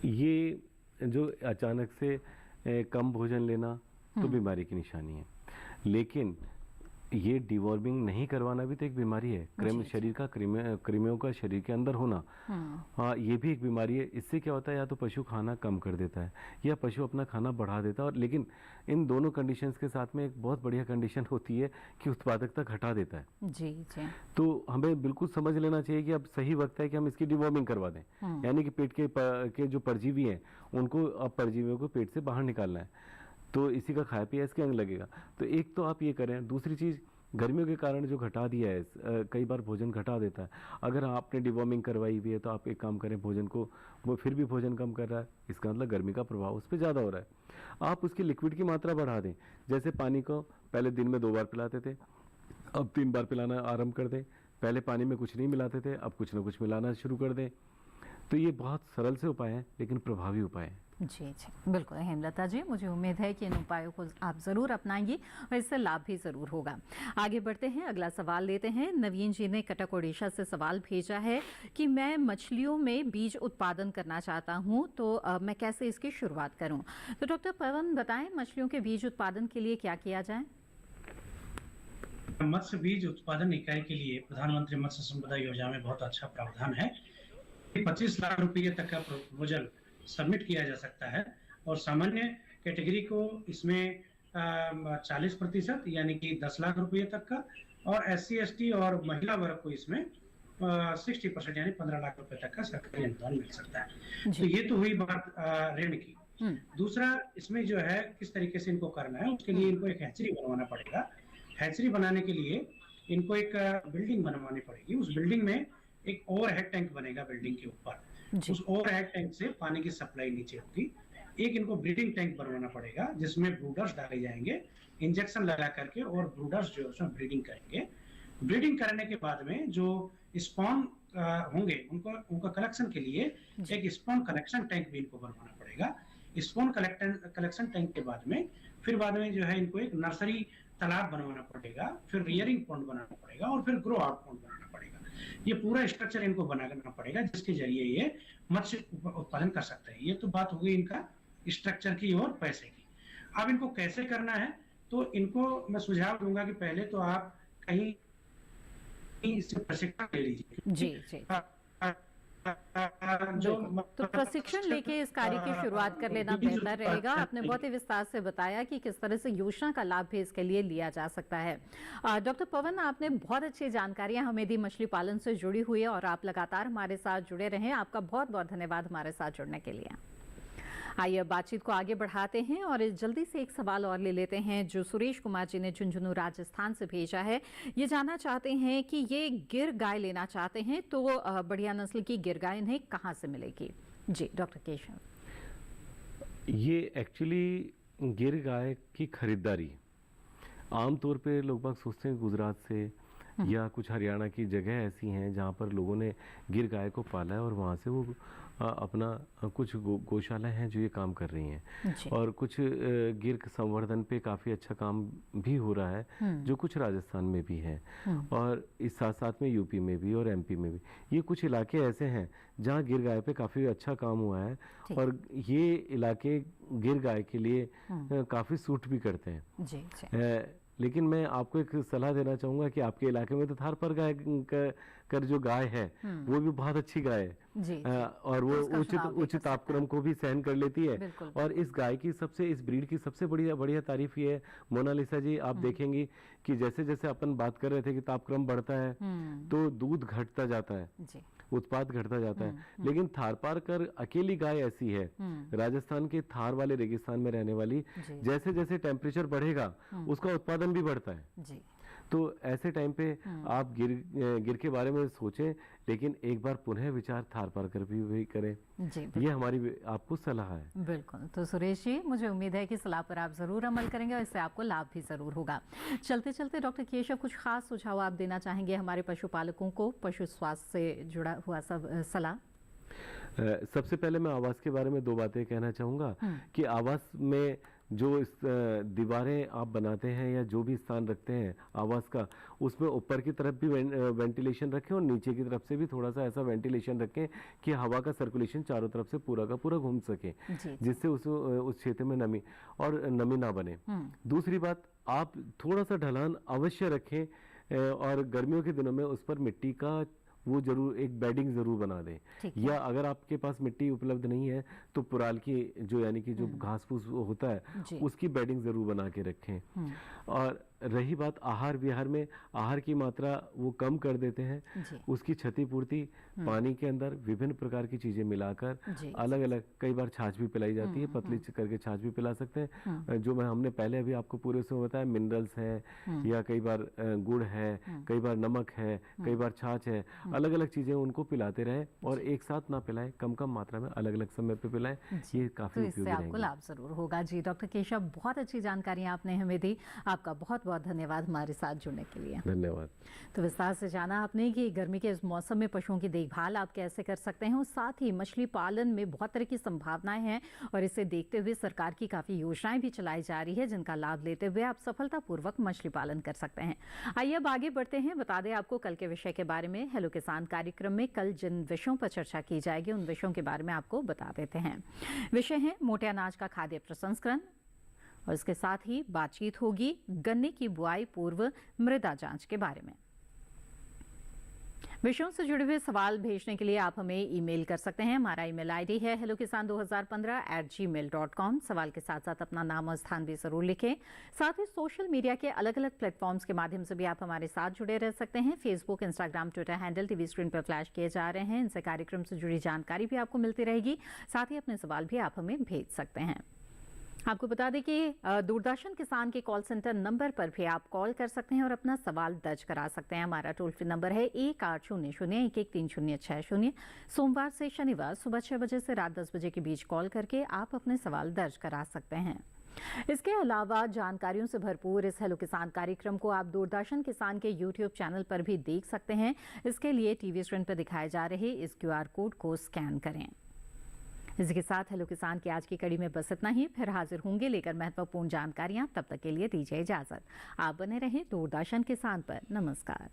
ये जो अचानक से कम भोजन लेना तो बीमारी की निशानी है, लेकिन ये डिवॉर्मिंग नहीं करवाना भी तो एक बीमारी है। कृमि शरीर का कृमियों का शरीर के अंदर होना, हाँ, ये भी एक बीमारी है। इससे क्या होता है, या तो पशु खाना कम कर देता है या पशु अपना खाना बढ़ा देता है। और लेकिन इन दोनों कंडीशंस के साथ में एक बहुत बढ़िया कंडीशन होती है कि उत्पादकता घटा देता है। जी जी। तो हमें बिल्कुल समझ लेना चाहिए कि अब सही वक्त है कि हम इसकी डिवॉर्मिंग करवा दें, यानी कि पेट के जो परजीवी हैं उनको, अब परजीवियों को पेट से बाहर निकालना है, तो इसी का खाया पिया इसके अंग लगेगा। तो एक तो आप ये करें। दूसरी चीज़, गर्मियों के कारण जो घटा दिया है, कई बार भोजन घटा देता है। अगर आपने डिवॉर्मिंग करवाई हुई है तो आप एक काम करें, भोजन को, वो फिर भी भोजन कम कर रहा है, इसका मतलब गर्मी का प्रभाव उस पर ज़्यादा हो रहा है। आप उसकी लिक्विड की मात्रा बढ़ा दें। जैसे पानी को पहले दिन में 2 बार पिलाते थे, अब 3 बार पिलाना आरंभ कर दें। पहले पानी में कुछ नहीं मिलाते थे, अब कुछ ना कुछ मिलाना शुरू कर दें। तो ये बहुत सरल से उपाय हैं लेकिन प्रभावी उपाय हैं। जी जी, बिल्कुल हेमलता जी, मुझे उम्मीद है कि इन उपायों को आप ज़रूर अपनाएंगी और इससे लाभ भी ज़रूर होगा। आगे बढ़ते हैं, अगला सवाल लेते हैं। नवीन जी ने कटक ओडिशा से सवाल भेजा है कि मैं मछलियों में बीज उत्पादन करना चाहता हूं, तो मैं कैसे इसकी शुरुआत करूं? तो डॉक्टर पवन बताएं, मछलियों के बीज उत्पादन के लिए क्या किया जाए? मत्स्य बीज उत्पादन इकाई के लिए प्रधानमंत्री मत्स्य संपदा योजना में बहुत अच्छा प्रावधान है। 25 लाख रुपये तक का प्रपोजल सबमिट किया जा सकता है और सामान्य कैटेगरी को इसमें 40% यानी कि 10 लाख रुपये तक का, और SC ST और महिला वर्ग को इसमें 60% यानी 15 लाख रुपए तक का सरकारी अनुदान मिल सकता है। तो ये तो हुई बात ऋण की। दूसरा, इसमें जो है किस तरीके से इनको करना है, उसके लिए इनको एक हैचरी बनवाना पड़ेगा। हैचरी बनाने के लिए इनको एक बिल्डिंग बनवानी पड़ेगी। उस बिल्डिंग में एक ओवरहेड टैंक बनेगा बिल्डिंग के ऊपर। उस ओवरहेड टैंक से पानी की सप्लाई नीचे होगी। एक इनको ब्रीडिंग टैंक बनवाना पड़ेगा जिसमें ब्रूडर्स डाले जाएंगे, इंजेक्शन लगा करके, और ब्रूडर्स जो है उसमें ब्रीडिंग करेंगे। ब्रीडिंग करने के बाद में जो स्पॉन होंगे उनका कलेक्शन के लिए एक स्पॉन कलेक्शन टैंक भी इनको बनवाना पड़ेगा। स्पॉन कलेक्शन टैंक के बाद में जो है इनको एक नर्सरी तालाब बनवाना पड़ेगा, फिर रियरिंग पॉन्ड बनाना पड़ेगा और फिर ग्रो आउट पॉन्ड बनाना पड़ेगा। ये पूरा स्ट्रक्चर इनको बनाना पड़ेगा जिसके जरिए ये मत्स्य उत्पादन कर सकते हैं। ये तो बात हो गई इनका स्ट्रक्चर की और पैसे की। अब इनको कैसे करना है, तो इनको मैं सुझाव दूंगा कि पहले तो आप कहीं इससे प्रशिक्षण ले लीजिए। जी जी। तो प्रशिक्षण लेके इस कार्य की शुरुआत कर लेना बेहतर रहेगा। आपने बहुत ही विस्तार से बताया कि किस तरह से योजना का लाभ भी इसके लिए लिया जा सकता है। डॉक्टर पवन, आपने बहुत अच्छी जानकारियां हमें दी मछली पालन से जुड़ी हुई है और आप लगातार हमारे साथ जुड़े रहें। आपका बहुत बहुत धन्यवाद हमारे साथ जुड़ने के लिए। आइए बातचीत को आगे बढ़ाते हैं और जल्दी से एक सवाल और ले लेते हैं जो सुरेश कुमार जी ने झुंझुनू राजस्थान से भेजा है। ये जानना चाहते हैं कि ये गिर गाय लेना चाहते हैं, तो बढ़िया नस्ल की गिर गाय इन्हें कहाँ से मिलेगी? जी डॉक्टर केशव। ये एक्चुअली गिर गाय की खरीदारी आमतौर पे लोग बाग सोचते हैं गुजरात से या कुछ हरियाणा की जगह ऐसी हैं जहाँ पर लोगों ने गिर गाय को पाला है और वहाँ से वो अपना कुछ गौशाला हैं जो ये काम कर रही हैं, और कुछ गिर संवर्धन पे काफ़ी अच्छा काम भी हो रहा है जो कुछ राजस्थान में भी है और इस साथ साथ में यूपी में भी और MP में भी। ये कुछ इलाके ऐसे हैं जहाँ गिर गाय पे काफ़ी अच्छा काम हुआ है और ये इलाके गिर गाय के लिए काफ़ी सूट भी करते हैं। जी। लेकिन मैं आपको एक सलाह देना चाहूँगा कि आपके इलाके में तो थारपार गाय कर जो गाय है वो भी बहुत अच्छी गाय है जी, और वो उच्च तापक्रम को भी सहन कर लेती है। और इस गाय की इस ब्रीड की सबसे बढ़िया तारीफ ये है मोनालिसा जी, आप देखेंगी कि जैसे जैसे अपन बात कर रहे थे कि तापक्रम बढ़ता है तो दूध घटता जाता है, उत्पाद घटता जाता है। लेकिन थारपारकर अकेली गाय ऐसी है राजस्थान के थार वाले रेगिस्तान में रहने वाली, जैसे जैसे टेम्परेचर बढ़ेगा उसका उत्पादन भी बढ़ता है। तो ऐसे टाइम पे आप गिर के बारे में सोचें, लेकिन एक बार पुनः विचार थारपारकर भी वही करें। ये हमारी आपको सलाह है। बिल्कुल। तो सुरेश जी, मुझे उम्मीद है कि सलाह पर आप जरूर अमल करेंगे और इससे आपको लाभ भी जरूर होगा। चलते चलते डॉक्टर केशव, कुछ खास सुझाव आप देना चाहेंगे हमारे पशुपालकों को पशु स्वास्थ्य से जुड़ा हुआ सब सलाह? सबसे पहले मैं आवास के बारे में 2 बातें कहना चाहूँगा कि आवास में जो दीवारें आप बनाते हैं या जो भी स्थान रखते हैं आवास का, उसमें ऊपर की तरफ भी वेंटिलेशन रखें और नीचे की तरफ से भी थोड़ा सा ऐसा वेंटिलेशन रखें कि हवा का सर्कुलेशन चारों तरफ से पूरा का पूरा घूम सके, जिससे उस क्षेत्र में नमी ना बने। दूसरी बात, आप थोड़ा सा ढलान अवश्य रखें और गर्मियों के दिनों में उस पर मिट्टी का वो जरूर एक बेडिंग जरूर बना दें, या अगर आपके पास मिट्टी उपलब्ध नहीं है तो पुराल की जो यानी कि जो घास फूस होता है उसकी बेडिंग जरूर बना के रखें। और रही बात आहार विहार में, आहार की मात्रा वो कम कर देते हैं, उसकी क्षतिपूर्ति पानी के अंदर विभिन्न प्रकार की चीजें मिलाकर अलग अलग, कई बार छाछ भी पिलाई जाती है, पतली करके छाछ भी पिला सकते हैं, जो हमने पहले अभी आपको पूरे उसमें बताया, मिनरल्स है या कई बार गुड़ है, कई बार नमक है, कई बार छाछ है, अलग अलग चीजें उनको पिलाते रहे और एक साथ ना पिलाएं, कम कम मात्रा में अलग अलग समय पे पिलाएं, ये काफी तो इससे आपको लाभ जरूर होगा। जी डॉक्टर केशव, बहुत अच्छी जानकारी आपने हमें दी, आपका बहुत बहुत धन्यवाद हमारे साथ जुड़ने के लिए। धन्यवाद। तो विस्तार से जाना आपने कि गर्मी के इस मौसम में पशुओं की देखभाल आप कैसे कर सकते हैं, और साथ ही मछली पालन में बहुत तरह की संभावनाएं हैं और इसे देखते हुए सरकार की काफी योजनाएं भी चलाई जा रही है, जिनका लाभ लेते हुए आप सफलतापूर्वक मछली पालन कर सकते हैं। आइए अब आगे बढ़ते हैं, बता दें आपको कल के विषय के बारे में। हेलो किसान कार्यक्रम में कल जिन विषयों पर चर्चा की जाएगी उन विषयों के बारे में आपको बता देते हैं। विषय है मोटे अनाज का खाद्य प्रसंस्करण, और इसके साथ ही बातचीत होगी गन्ने की बुआई पूर्व मृदा जांच के बारे में। विषयों से जुड़े हुए सवाल भेजने के लिए आप हमें ईमेल कर सकते हैं। हमारा ईमेल आईडी है hellokisan2015@gmail.com। सवाल के साथ साथ अपना नाम और स्थान भी जरूर लिखें। साथ ही सोशल मीडिया के अलग अलग प्लेटफॉर्म्स के माध्यम से भी आप हमारे साथ जुड़े रह सकते हैं। Facebook, Instagram, Twitter handle TV screen पर फ्लैश किए जा रहे हैं, इनसे कार्यक्रम से जुड़ी जानकारी भी आपको मिलती रहेगी। साथ ही अपने सवाल भी आप हमें भेज सकते हैं। आपको बता दें कि दूरदर्शन किसान के कॉल सेंटर नंबर पर भी आप कॉल कर सकते हैं और अपना सवाल दर्ज करा सकते हैं। हमारा टोल फ्री नंबर है 1800-113060। सोमवार से शनिवार सुबह 6 बजे से रात 10 बजे के बीच कॉल करके आप अपने सवाल दर्ज करा सकते हैं। इसके अलावा जानकारियों से भरपूर इस हेलो किसान कार्यक्रम को आप दूरदर्शन किसान के YouTube चैनल पर भी देख सकते हैं। इसके लिए टीवी स्क्रीन पर दिखाए जा रहे इस QR कोड को स्कैन करें। इसी के साथ हेलो किसान की आज की कड़ी में बस इतना ही। फिर हाजिर होंगे लेकर महत्वपूर्ण जानकारियां। तब तक के लिए दीजिए इजाजत। आप बने रहें दूरदर्शन किसान पर। नमस्कार।